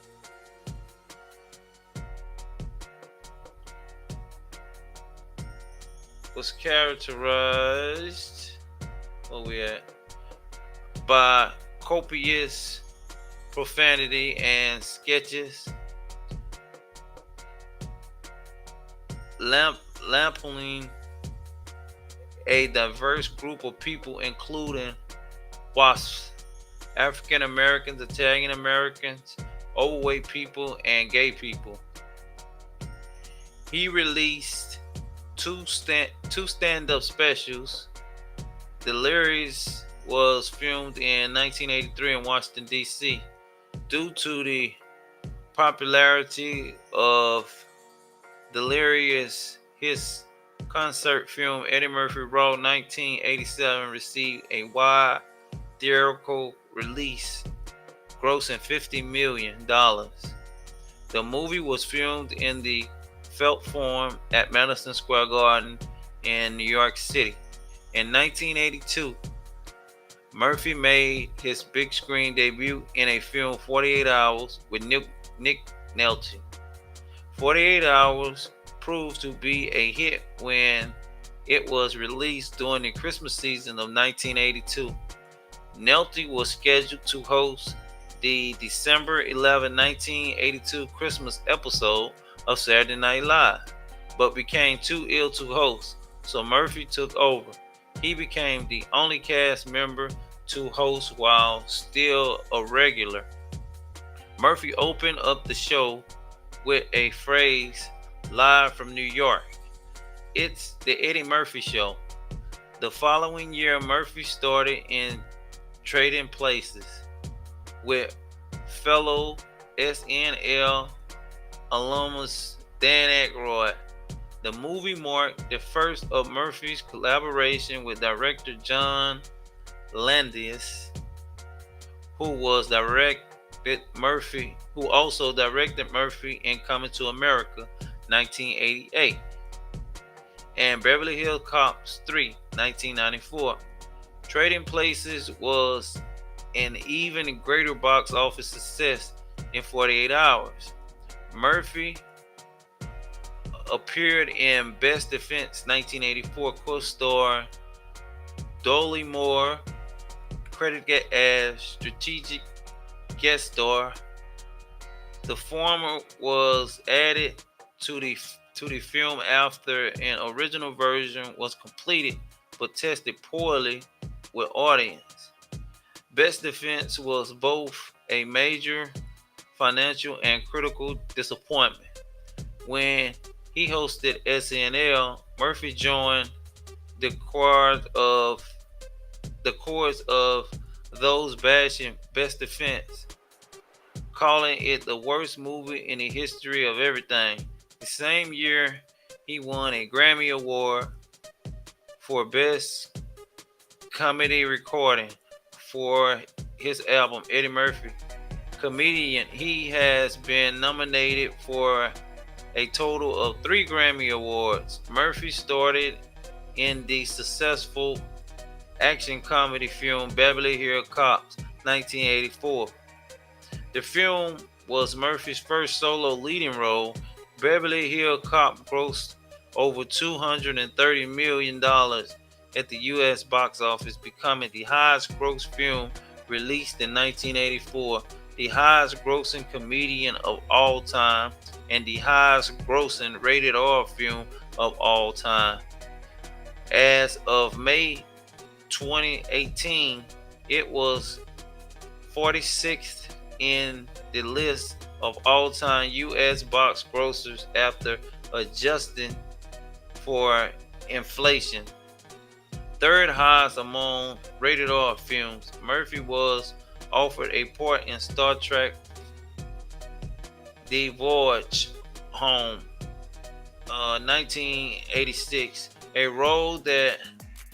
where we at? By copious profanity and sketches, lampooning a diverse group of people, including WASPs, African Americans, Italian Americans, overweight people, and gay people. He released two stand-up specials. Delirious was filmed in 1983 in Washington, D.C. Due to the popularity of Delirious, his concert film Eddie Murphy Raw 1987 received a wide theatrical release, grossing $50 million. The movie was filmed in the Felt Forum at Madison Square Garden in New York City. In 1982, Murphy made his big screen debut in a film 48 Hours with Nick Nolte. 48 Hours proved to be a hit when it was released during the Christmas season of 1982. Nolte was scheduled to host the December 11, 1982 Christmas episode of Saturday Night Live, but became too ill to host, so Murphy took over. He became the only cast member to host while still a regular. Murphy opened up the show with a phrase, live from New York. It's the Eddie Murphy Show. The following year, Murphy started in Trading Places with fellow SNL alumnus Dan Aykroyd. The movie marked the first of Murphy's collaboration with director John Landis, who also directed Murphy in Coming to America, 1988, and Beverly Hills Cops 3, 1994. Trading Places was an even greater box office success in 48 hours. Murphy appeared in Best Defense 1984, co-star Dolly Moore, credited as strategic guest star. The former was added to the film after an original version was completed but tested poorly with audience. Best Defense was both a major financial and critical disappointment. When he hosted SNL, Murphy joined the chorus of those bashing Best Defense, calling it the worst movie in the history of everything. The same year, he won a Grammy Award for Best Comedy Recording for his album Eddie Murphy. Comedian, he has been nominated for a total of 3 Grammy Awards. Murphy started in the successful action comedy film Beverly Hills Cops, 1984. The film was Murphy's first solo leading role. Beverly Hills Cop grossed over $230 million at the U.S. box office, becoming the highest gross film released in 1984, the highest grossing comedian of all time, and the highest grossing rated R film of all time. As of May 2018, it was 46th in the list of all-time U.S. box grossers after adjusting for inflation. Third highest among rated R films. Murphy was offered a part in Star Trek The Voyage Home, 1986, a role that,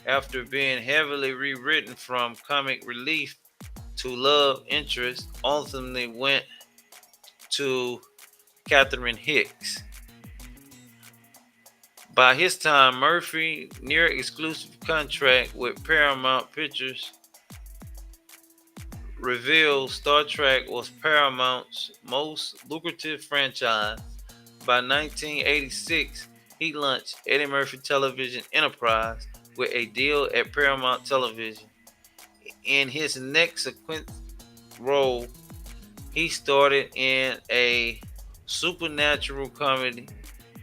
after being heavily rewritten from comic relief to love interest, ultimately went to Catherine Hicks. By his time, Murphy, near exclusive contract with Paramount Pictures, revealed Star Trek was Paramount's most lucrative franchise. By 1986, he launched Eddie Murphy Television Enterprise with a deal at Paramount Television. In his next sequence role, he starred in a supernatural comedy,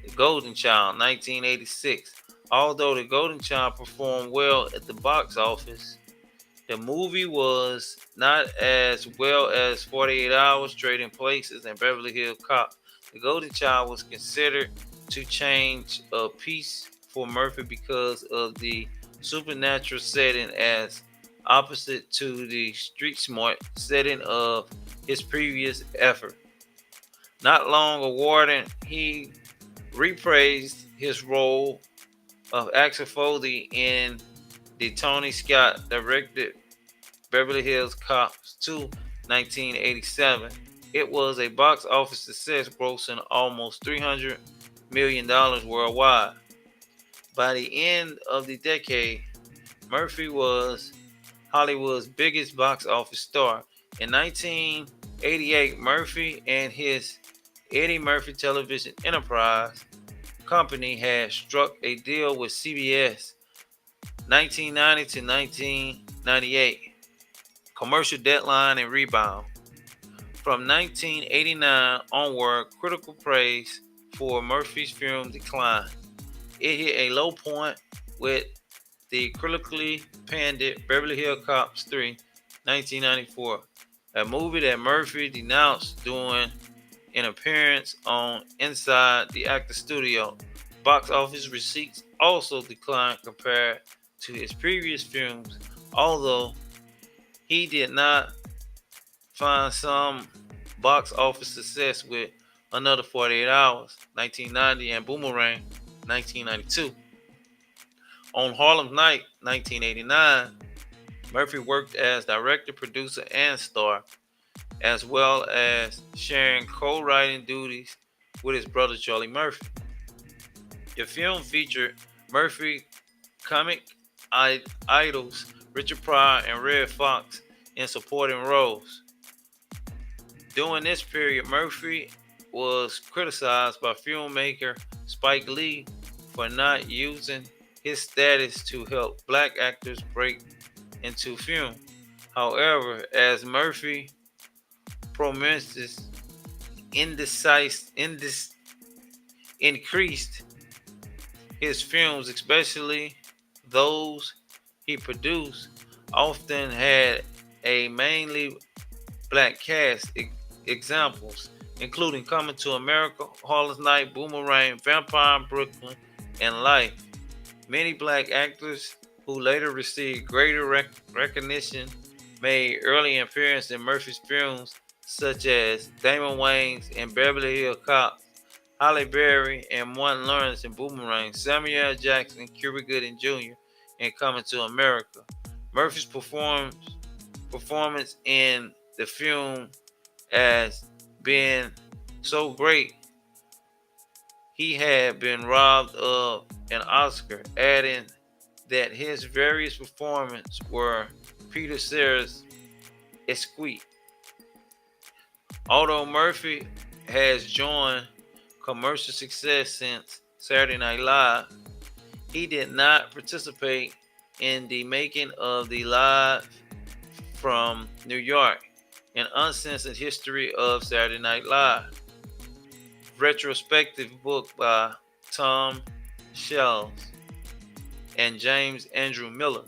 The Golden Child, 1986. Although The Golden Child performed well at the box office, the movie was not as well as 48 Hours, Trading Places, and Beverly Hills Cop. The Golden Child was considered to change a piece for Murphy because of the supernatural setting, as opposite to the street smart setting of his previous effort. Not long awarded, he reprised his role of Axel Foley in the Tony Scott directed Beverly Hills Cops 2, 1987. It was a box office success, grossing almost $300 million worldwide. By the end of the decade, Murphy was Hollywood's biggest box office star. In 1988, Murphy and his Eddie Murphy Television Enterprise company had struck a deal with CBS 1990 to 1998. Commercial deadline and rebound. From 1989 onward, critical praise for Murphy's film declined. It hit a low point with the critically panned Beverly Hills Cops 3, 1994, a movie that Murphy denounced during an appearance on Inside the Actor Studio. Box office receipts also declined compared to his previous films, although he did not find some box office success with Another 48 Hours, 1990, and Boomerang, 1992. On Harlem Night, 1989, Murphy worked as director, producer, and star, as well as sharing co-writing duties with his brother Charlie Murphy. The film featured Murphy comic idols Richard Pryor and Red Fox in supporting roles. During this period, Murphy was criticized by filmmaker Spike Lee for not using his status to help black actors break into film. However, as Murphy promises increased, his films, especially those he produced, often had a mainly black cast. Examples including Coming to America, Harlem Night, Boomerang, Vampire in Brooklyn, and Life. Many black actors who later received greater recognition made early appearances in Murphy's films, such as Damon Wayans in Beverly Hills Cop, Halle Berry and Martin Lawrence in Boomerang, Samuel L. Jackson, Cuba Gooding Jr. in Coming to America. Murphy's performance in the film as being so great, he had been robbed of an Oscar, adding that his various performances were Peter Sayers' exquisite. Although Murphy has joined commercial success since Saturday Night Live, he did not participate in the making of the Live from New York, an uncensored history of Saturday Night Live retrospective book by Tom Shells and James Andrew Miller,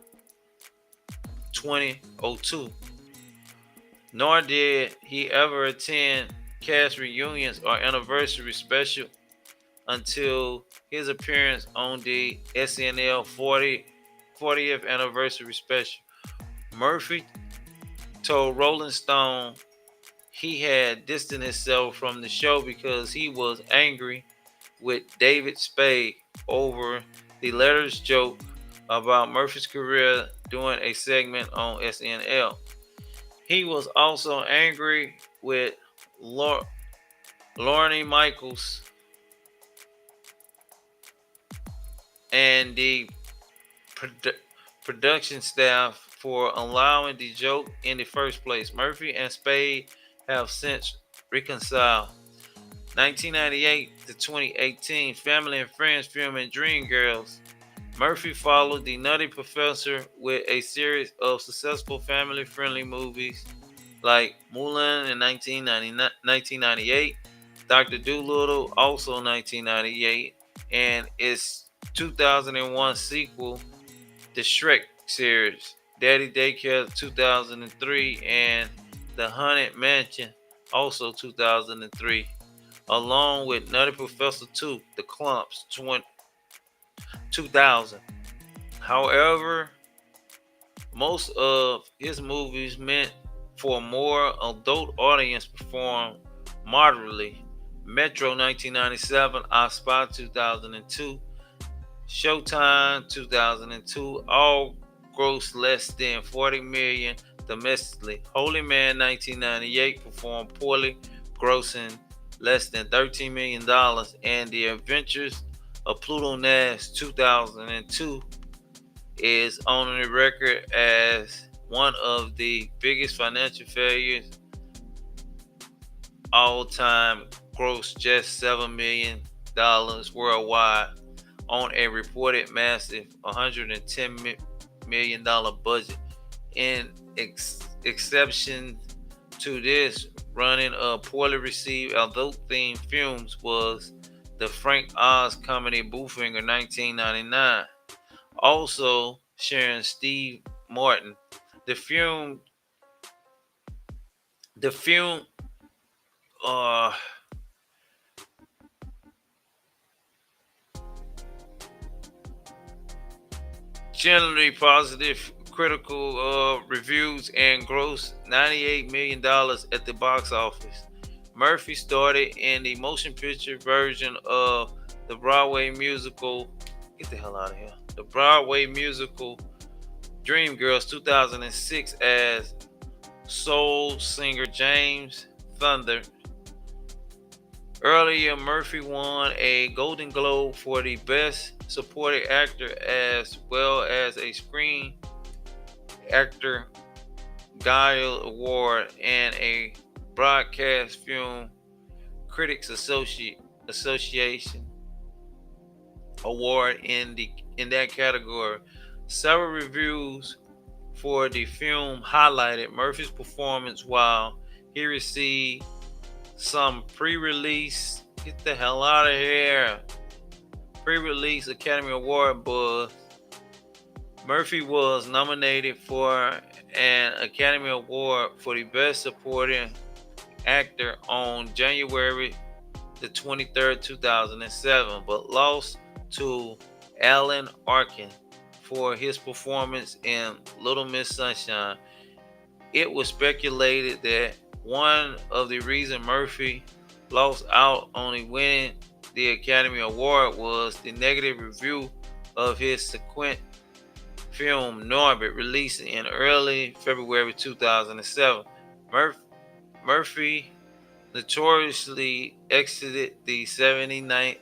2002. Nor did he ever attend cast reunions or anniversary special until his appearance on the SNL 40th anniversary special. Murphy told Rolling Stone he had distanced himself from the show because he was angry with David Spade over the letter's joke about Murphy's career during a segment on SNL. He was also angry with Lorne Michaels and the production staff for allowing the joke in the first place. Murphy and Spade have since reconciled. 1998 to 2018, Family and Friends filming Dreamgirls. Murphy followed the Nutty Professor with a series of successful family-friendly movies like Mulan in 1998, Dr. Dolittle also 1998, and its 2001 sequel, the Shrek series, Daddy Daycare 2003, and The Haunted Mansion also 2003, along with Nutty Professor 2, The Clumps 2000. However, most of his movies meant for a more adult audience performed moderately. Metro 1997, I Spy 2002, Showtime 2002, all grossed less than 40 million domestically. Holy Man 1998 performed poorly, grossing less than $13 million, and The Adventures of Pluto Nash 2002 is on the record as one of the biggest financial failures all time, grossed just $7 million worldwide on a reported massive $110 million budget. In exception to this, running of poorly received adult-themed films was the Frank Oz comedy Bowfinger 1999, also sharing Steve Martin. The film uh generally positive critical reviews and grossed $98 million at the box office. Murphy started in the motion picture version of the Broadway musical. Get the hell out of here. The Broadway musical Dreamgirls 2006 as soul singer James Thunder. Earlier, Murphy won a Golden Globe for the Best Supporting Actor as well as a Screen Actor Guild Award and a Broadcast Film Critics Association Award in that category. Several reviews for the film highlighted Murphy's performance while he received some pre-release get the hell out of here pre-release Academy Award buzz. Murphy was nominated for an Academy Award for the Best Supporting Actor on January the 23rd, 2007, but lost to Alan Arkin for his performance in Little Miss Sunshine. It was speculated that one of the reasons Murphy lost out on winning the Academy Award was the negative review of his subsequent film Norbit, released in early February 2007. Murphy notoriously exited the 79th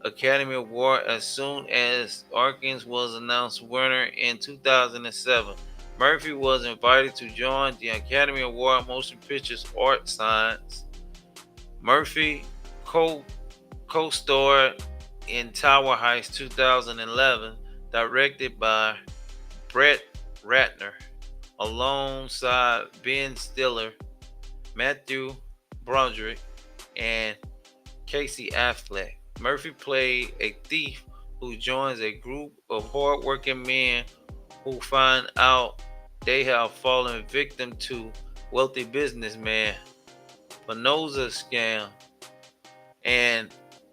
Academy Award as soon as Arkin was announced winner in 2007. Murphy was invited to join the Academy Award Motion Pictures Art Science. Murphy co-starred in Tower Heist 2011, directed by Brett Ratner, alongside Ben Stiller, Matthew Broderick, and Casey Affleck. Murphy played a thief who joins a group of hardworking men who find out they have fallen victim to wealthy businessman Panoza scam and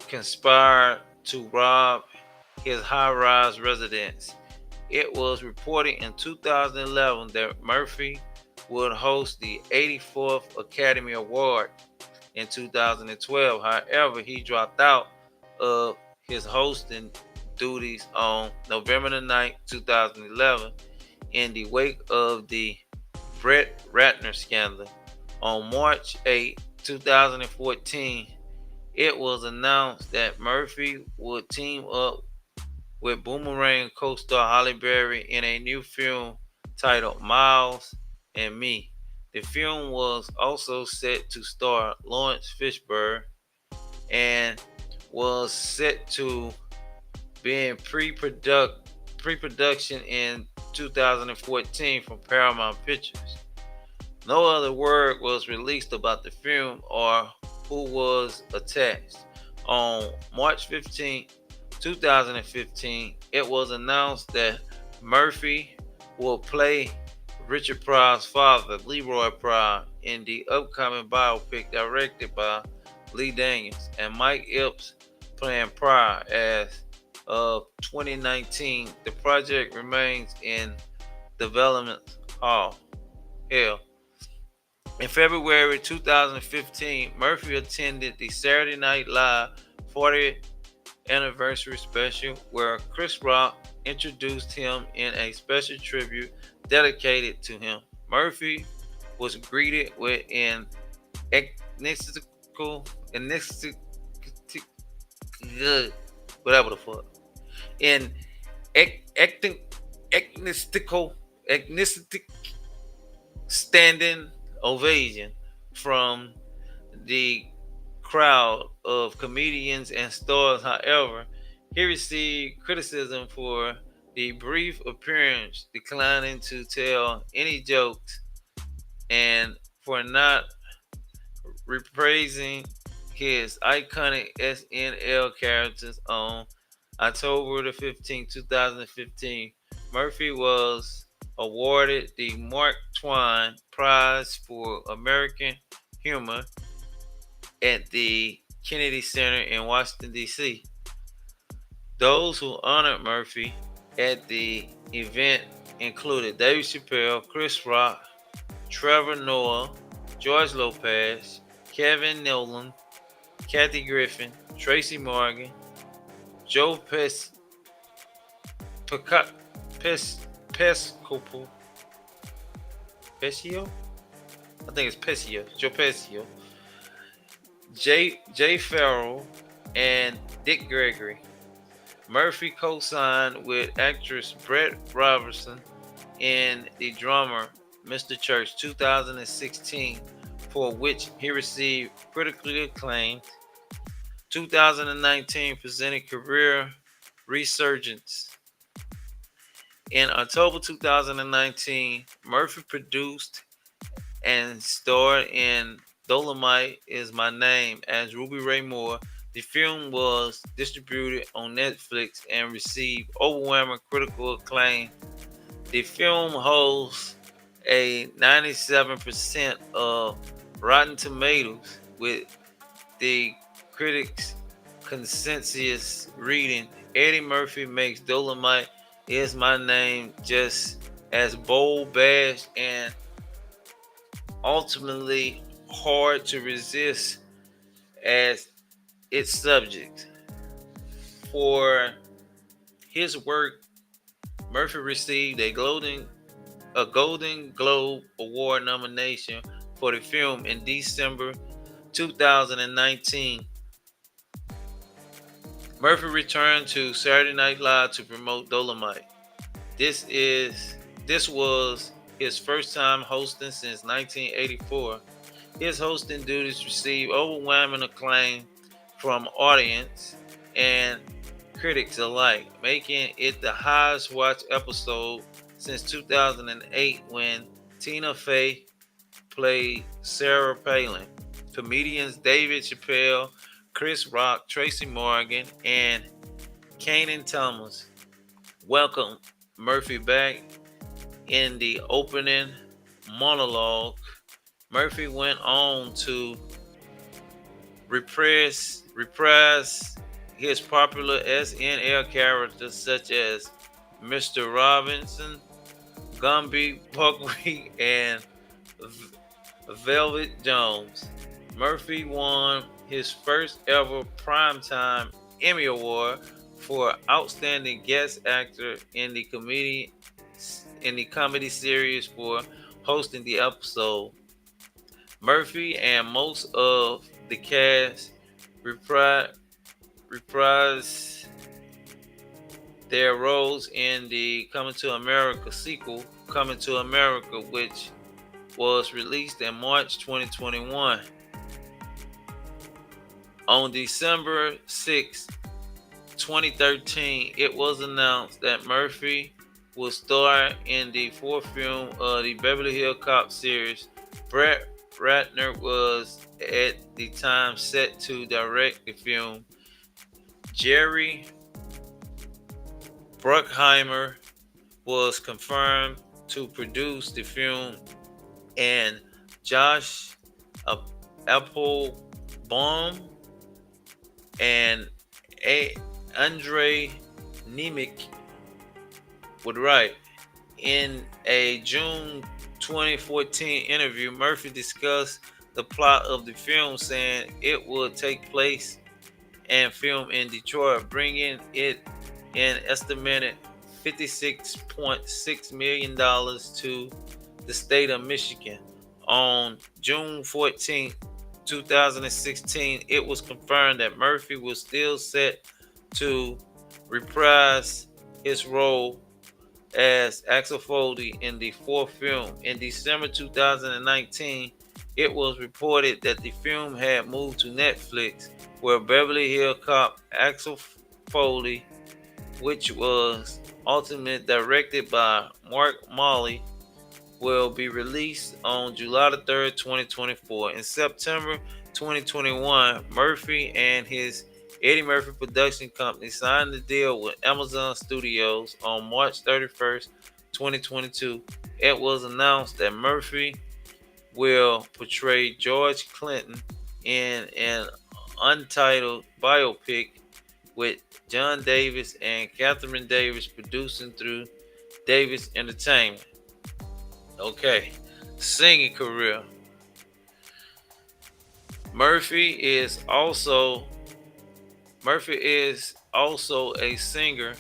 conspire to rob his high-rise residence. It was reported in 2011 that Murphy would host the 84th Academy Award in 2012. However, he dropped out of his hosting duties on November 9, 2011, in the wake of the Brett Ratner scandal. On March 8, 2014, it was announced that Murphy would team up with Boomerang co-star Halle Berry in a new film titled Miles and Me. The film was also set to star Lawrence Fishburne and was set to be in pre-production in 2014 from Paramount Pictures. No other word was released about the film or who was attached. On March 15, 2015, it was announced that Murphy will play Richard Pryor's father, Leroy Pryor, in the upcoming biopic directed by Lee Daniels, and Mike Epps playing Pryor. As of 2019, the project remains in development hell. In February 2015, Murphy attended the Saturday Night Live 40th anniversary special where Chris Rock introduced him in a special tribute dedicated to him. Murphy was greeted with an whatever the fuck, an agnostic standing ovation from the crowd of comedians and stars. However, he received criticism for the brief appearance, declining to tell any jokes and for not reprising his iconic SNL characters. On October the 15th, 2015, Murphy was awarded the Mark Twain Prize for American Humor at the Kennedy Center in Washington, D.C. Those who honored Murphy at the event included Dave Chappelle, Chris Rock, Trevor Noah, George Lopez, Kevin Nealon, Kathy Griffin, Tracy Morgan, Joe Pescopo. Pescio? I think it's Pescio. Joe Pescio. Jay Farrell, and Dick Gregory. Murphy co-signed with actress Brett Robertson and the drummer Mr. Church 2016, for which he received critically acclaimed. 2019 presented career resurgence. In October 2019, Murphy produced and starred in Dolomite Is My Name as Ruby Ray Moore. The film was distributed on Netflix and received overwhelming critical acclaim. The film holds a 97% of Rotten Tomatoes, with the critics' consensus reading. Eddie Murphy makes Dolomite Is My Name just as bold, bash, and ultimately hard to resist as its subject. For his work, Murphy received a Golden Globe Award nomination for the film in December 2019. Murphy returned to Saturday Night Live to promote Dolomite. This was his first time hosting since 1984. His hosting duties received overwhelming acclaim from audience and critics alike, making it the highest watched episode since 2008, when Tina Fey played Sarah Palin. Comedians David Chappelle, Chris Rock, Tracy Morgan, and Kanan Thomas welcomed Murphy back. In the opening monologue, Murphy went on to reprise his popular SNL characters such as Mr. Robinson, Gumby, Buckwheat, and Velvet Jones. Murphy won his first ever Primetime Emmy Award for Outstanding Guest Actor in the comedy series for hosting the episode. Murphy and most of the cast reprised their roles in the Coming to America sequel, Coming to America, which was released in March 2021. On December 6, 2013, it was announced that Murphy will star in the fourth film of the Beverly Hills Cop series. Brett Ratner was at the time set to direct the film. Jerry Bruckheimer was confirmed to produce the film, and Josh Applebaum and Andre Nemec would write. In a June 2014 interview, Murphy discussed the plot of the film, saying it would take place and film in Detroit, bringing it an estimated $56.6 million to the state of Michigan. On June 14, 2016, it was confirmed that Murphy was still set to reprise his role as Axel Foley in the fourth film. In December 2019, it was reported that the film had moved to Netflix, where Beverly Hills Cop Axel Foley, which was ultimately directed by Mark Molly, will be released on July 3rd, 2024. In September 2021, Murphy and his Eddie Murphy production company signed the deal with Amazon Studios on March 31st, 2022. It was announced that Murphy will portray George Clinton in an untitled biopic, with John Davis and Catherine Davis producing through Davis Entertainment. Okay, singing career. Murphy is also a singer,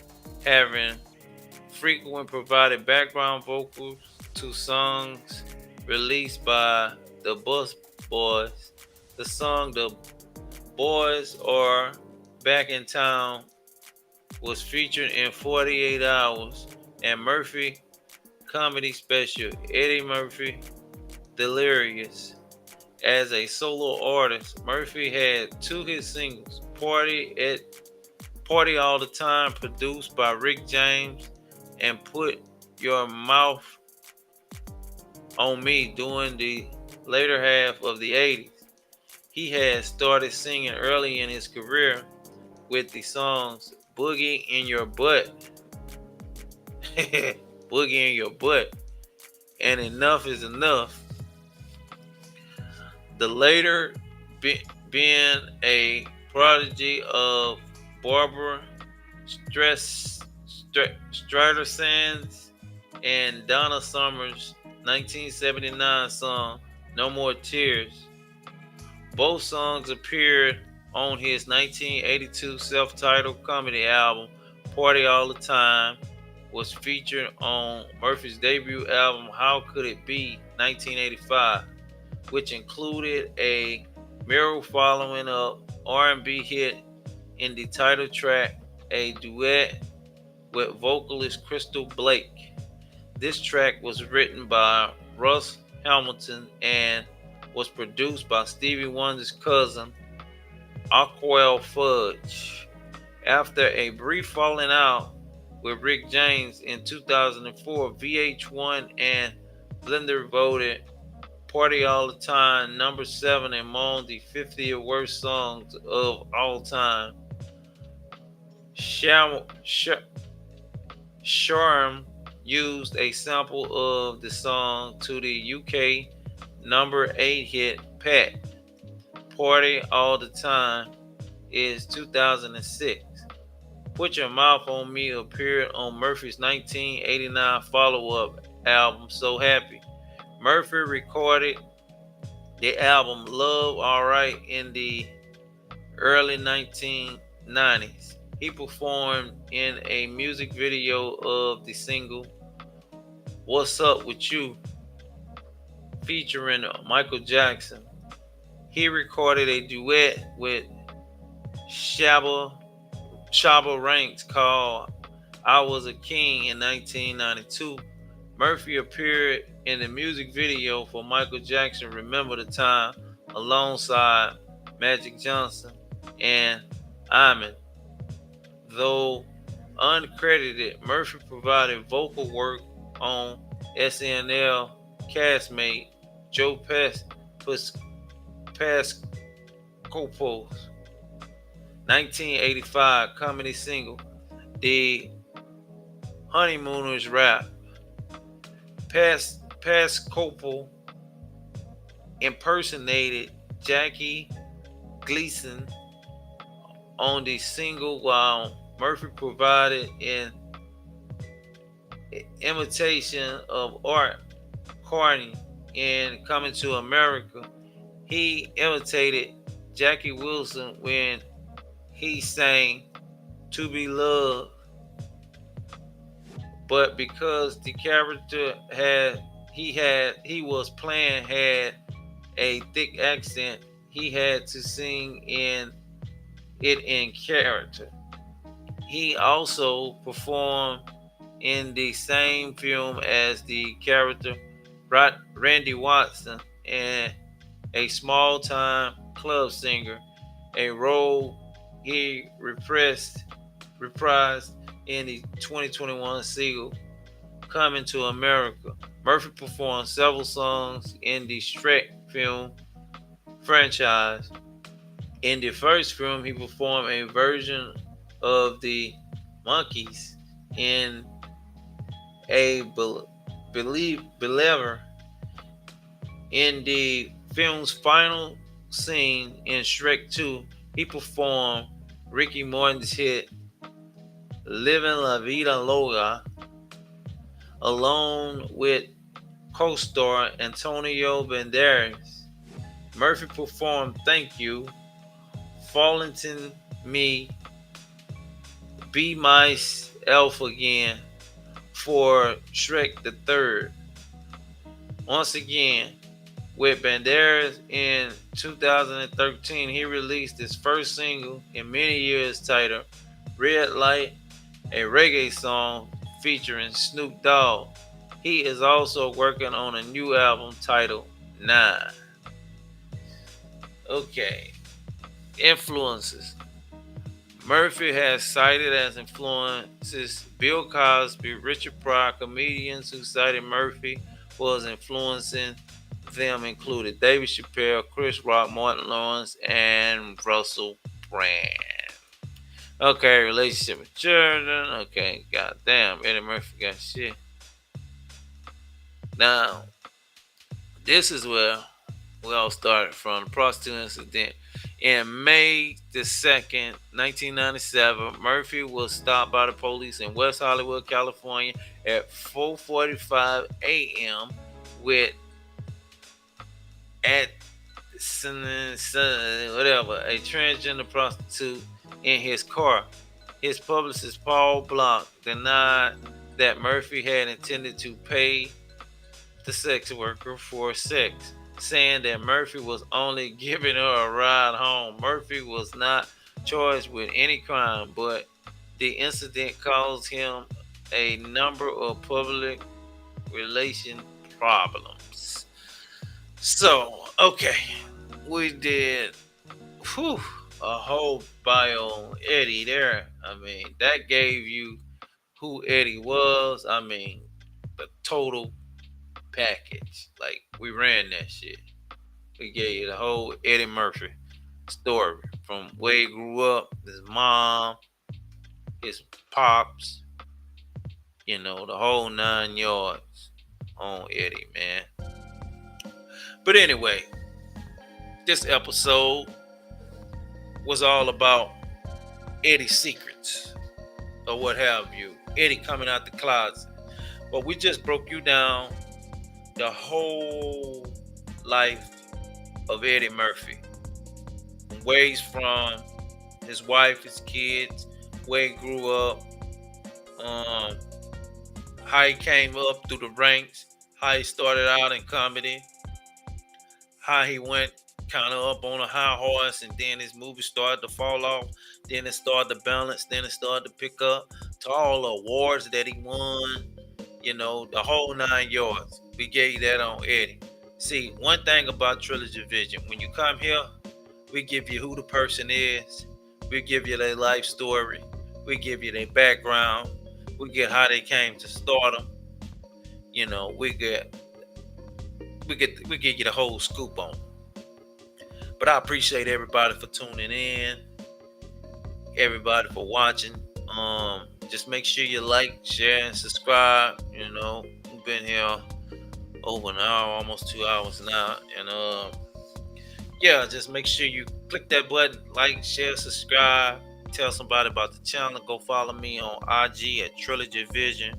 having frequently provided background vocals to songs released by the Bus Boys. The song "The Boys Are Back in Town" was featured in 48 Hours and Murphy comedy special Eddie Murphy Delirious. As a solo artist, Murphy had two hit singles, Party All the Time, produced by Rick James, and Put Your Mouth on Me during the later half of the 80s. He had started singing early in his career with the songs Boogie in Your Butt, Boogie in Your Butt, and Enough is Enough. The later being a prodigy of Barbara Streisand's and Donna Summer's 1979 song No More Tears. Both songs appeared on his 1982 self-titled comedy album Party All the Time, was featured on Murphy's debut album How Could It Be 1985, which included a Mirror following up R&B hit in the title track, a duet with vocalist Crystal Blake. This track was written by Russ Hamilton and was produced by Stevie Wonder's cousin, Aquel Fudge. After a brief falling out with Rick James in 2004, VH1 and Blender voted Party All the Time number 7 among the 50 worst songs of all time. Sharm used a sample of the song to the UK number 8 hit Pat. Party All the Time is 2006. Put Your Mouth on Me appeared on Murphy's 1989 follow-up album So Happy. Murphy recorded the album Love Alright in the early 1990s. He performed in a music video of the single What's Up With You featuring Michael Jackson. He recorded a duet with Shabba Ranks called I Was a King in 1992. Murphy appeared in the music video for Michael Jackson Remember the Time alongside Magic Johnson and Iman. Though uncredited, Murphy provided vocal work on SNL castmate Joe Pascopo's 1985 comedy single, The Honeymooners Rap. Pascopo impersonated Jackie Gleason on the single, while Murphy provided an imitation of Art Carney in Coming to America. He imitated Jackie Wilson when he sang To Be Loved, but because the character he was playing had a thick accent, he had to sing in character. He also performed in the same film as the character Randy Watson and a small-time club singer, a role he reprised in the 2021 sequel Coming to America. Murphy performed several songs in the Shrek film franchise. In the first film, he performed a version of the Monkees in a Believer. In the film's final scene in Shrek 2, he performed Ricky Martin's hit Living La Vida Loca along with co-star Antonio Banderas. Murphy performed Thank You, Falling to Me, Be Myself Again, for Shrek the Third. Once again, with Banderas in 2013, he released his first single in many years titled Red Light, a reggae song featuring Snoop Dogg. He is also working on a new album titled Nine. Okay, influences. Murphy has cited as influences Bill Cosby, Richard Pryor. Comedians who cited Murphy was influencing them included David Chappelle, Chris Rock, Martin Lawrence, and Russell Brand. Okay, relationship with children. Okay, goddamn, Eddie Murphy got shit. Now, this is where we all started from. The prostitute incident. In May the 2nd, 1997, Murphy was stopped by the police in West Hollywood, California at 4:45 a.m. with at whatever a transgender prostitute in his car. His publicist Paul Block denied that Murphy had intended to pay the sex worker for sex, saying that Murphy was only giving her a ride home. Murphy was not charged with any crime, but the incident caused him a number of public relation problems. So, okay, we did a whole bio on Eddie there. I mean, that gave you who Eddie was. I mean, the total package. Like, we ran that shit. We gave you the whole Eddie Murphy story from where he grew up, his mom, his pops, the whole 9 yards on Eddie, man. But anyway, this episode was all about Eddie's secrets or what have you. Eddie coming out the closet. But we just broke you down the whole life of Eddie Murphy. Where he's from, his wife, his kids, where he grew up, how he came up through the ranks, how he started out in comedy, how he went kind of up on a high horse, and then his movie started to fall off, then it started to balance, then it started to pick up, to all the awards that he won, the whole 9 yards. We gave you that on Eddie. See, one thing about Trilogy Vision, when you come here, we give you who the person is, we give you their life story, we give you their background, we get how they came to stardom. We give you the whole scoop on. But I appreciate everybody for tuning in, everybody for watching. Just make sure you like, share, and subscribe. We've been here over an hour, almost 2 hours now, and yeah, just make sure you click that button, like, share, subscribe, tell somebody about the channel. Go follow me on IG at Trilogy Vision.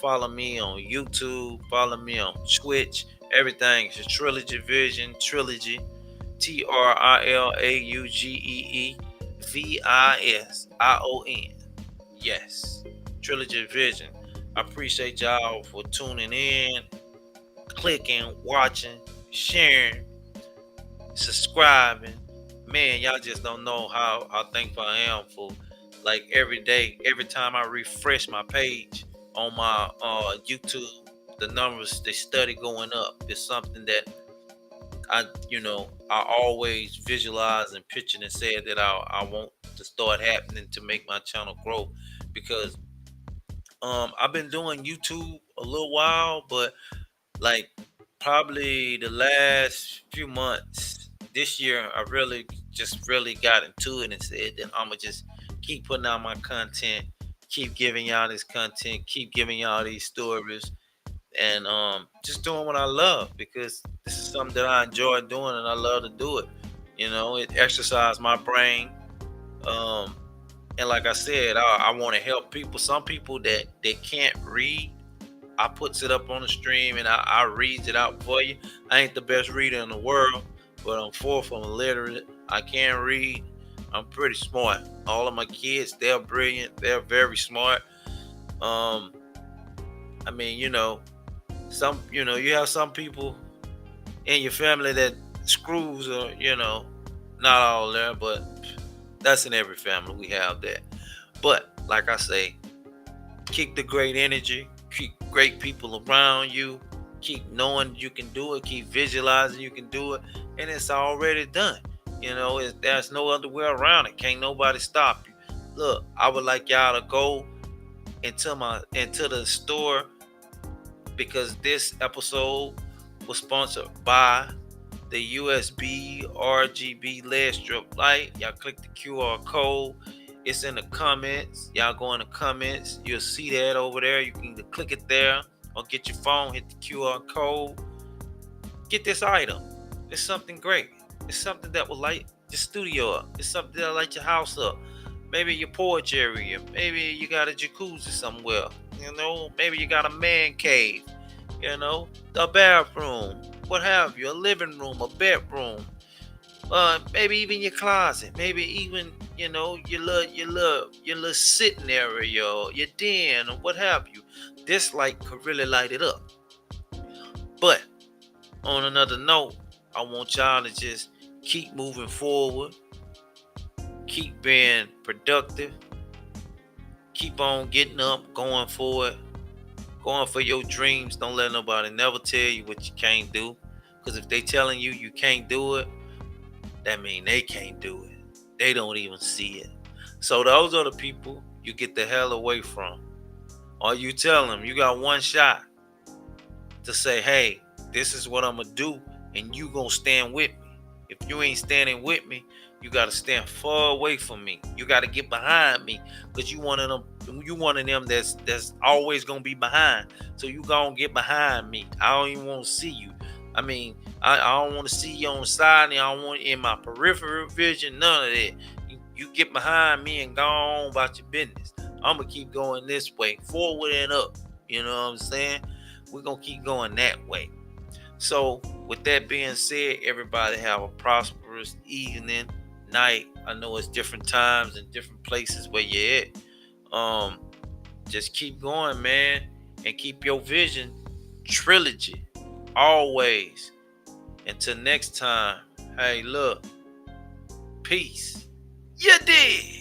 Follow me on YouTube. Follow me on Twitch. Everything is Trilogy Vision. Trilogy. TRILOGEEVISION. Yes. Trilogy Vision. I appreciate y'all for tuning in, clicking, watching, sharing, subscribing. Man, y'all just don't know how thankful I am for, like, every day, every time I refresh my page on my YouTube, the numbers, they study going up. It's something that I always visualize and picture and said that I want to start happening to make my channel grow, because I've been doing YouTube a little while, but like probably the last few months this year, I really got into it and said that I'm gonna just keep putting out my content, keep giving y'all this content, keep giving y'all these stories, and just doing what I love, because this is something that I enjoy doing and I love to do it. It exercises my brain. Um, and like I said, I want to help people. Some people that they can't read, I puts it up on the stream and I reads it out for you. I ain't the best reader in the world, but I'm fourth, I'm illiterate. I can read. I'm pretty smart. All of my kids, they're brilliant. They're very smart. Um, I mean, you have some people in your family that screws are, not all there, but that's in every family. We have that. But like I say, keep the great energy, keep great people around you, keep knowing you can do it, keep visualizing you can do it, and it's already done. There's no other way around it. Can't nobody stop you. Look, I would like y'all to go into the store, because this episode was sponsored by the USB RGB LED strip light. Y'all click the QR code. It's in the comments. Y'all go in the comments. You'll see that over there. You can either click it there or get your phone, hit the QR code. Get this item. It's something great. It's something that will light your studio up. It's something that'll light your house up. Maybe your porch area. Maybe you got a jacuzzi somewhere. Maybe you got a man cave. The bathroom, what have you, a living room, a bedroom, maybe even your closet, maybe even your little sitting area, or your den, or what have you. This light could really light it up. But on another note, I want y'all to just keep moving forward, keep being productive, keep on getting up, going for it. Going for your dreams. Don't let nobody never tell you what you can't do. Because if they telling you can't do it, that mean they can't do it. They don't even see it. So those are the people you get the hell away from. Or you tell them you got one shot to say, hey, this is what I'm going to do, and you going to stand with me. If you ain't standing with me, you got to stand far away from me. You got to get behind me, because you one of them that's always going to be behind. So you going to get behind me. I don't even want to see you. I mean, I don't want to see you on the side, and I don't want in my peripheral vision, none of that. You get behind me and go on about your business. I'm going to keep going this way, forward and up. You know what I'm saying? We're going to keep going that way. So, with that being said, everybody have a prosperous evening, night. I know it's different times and different places where you're at. Just keep going, man, and keep your vision trilogy always. Until next time, hey, look, peace. You did.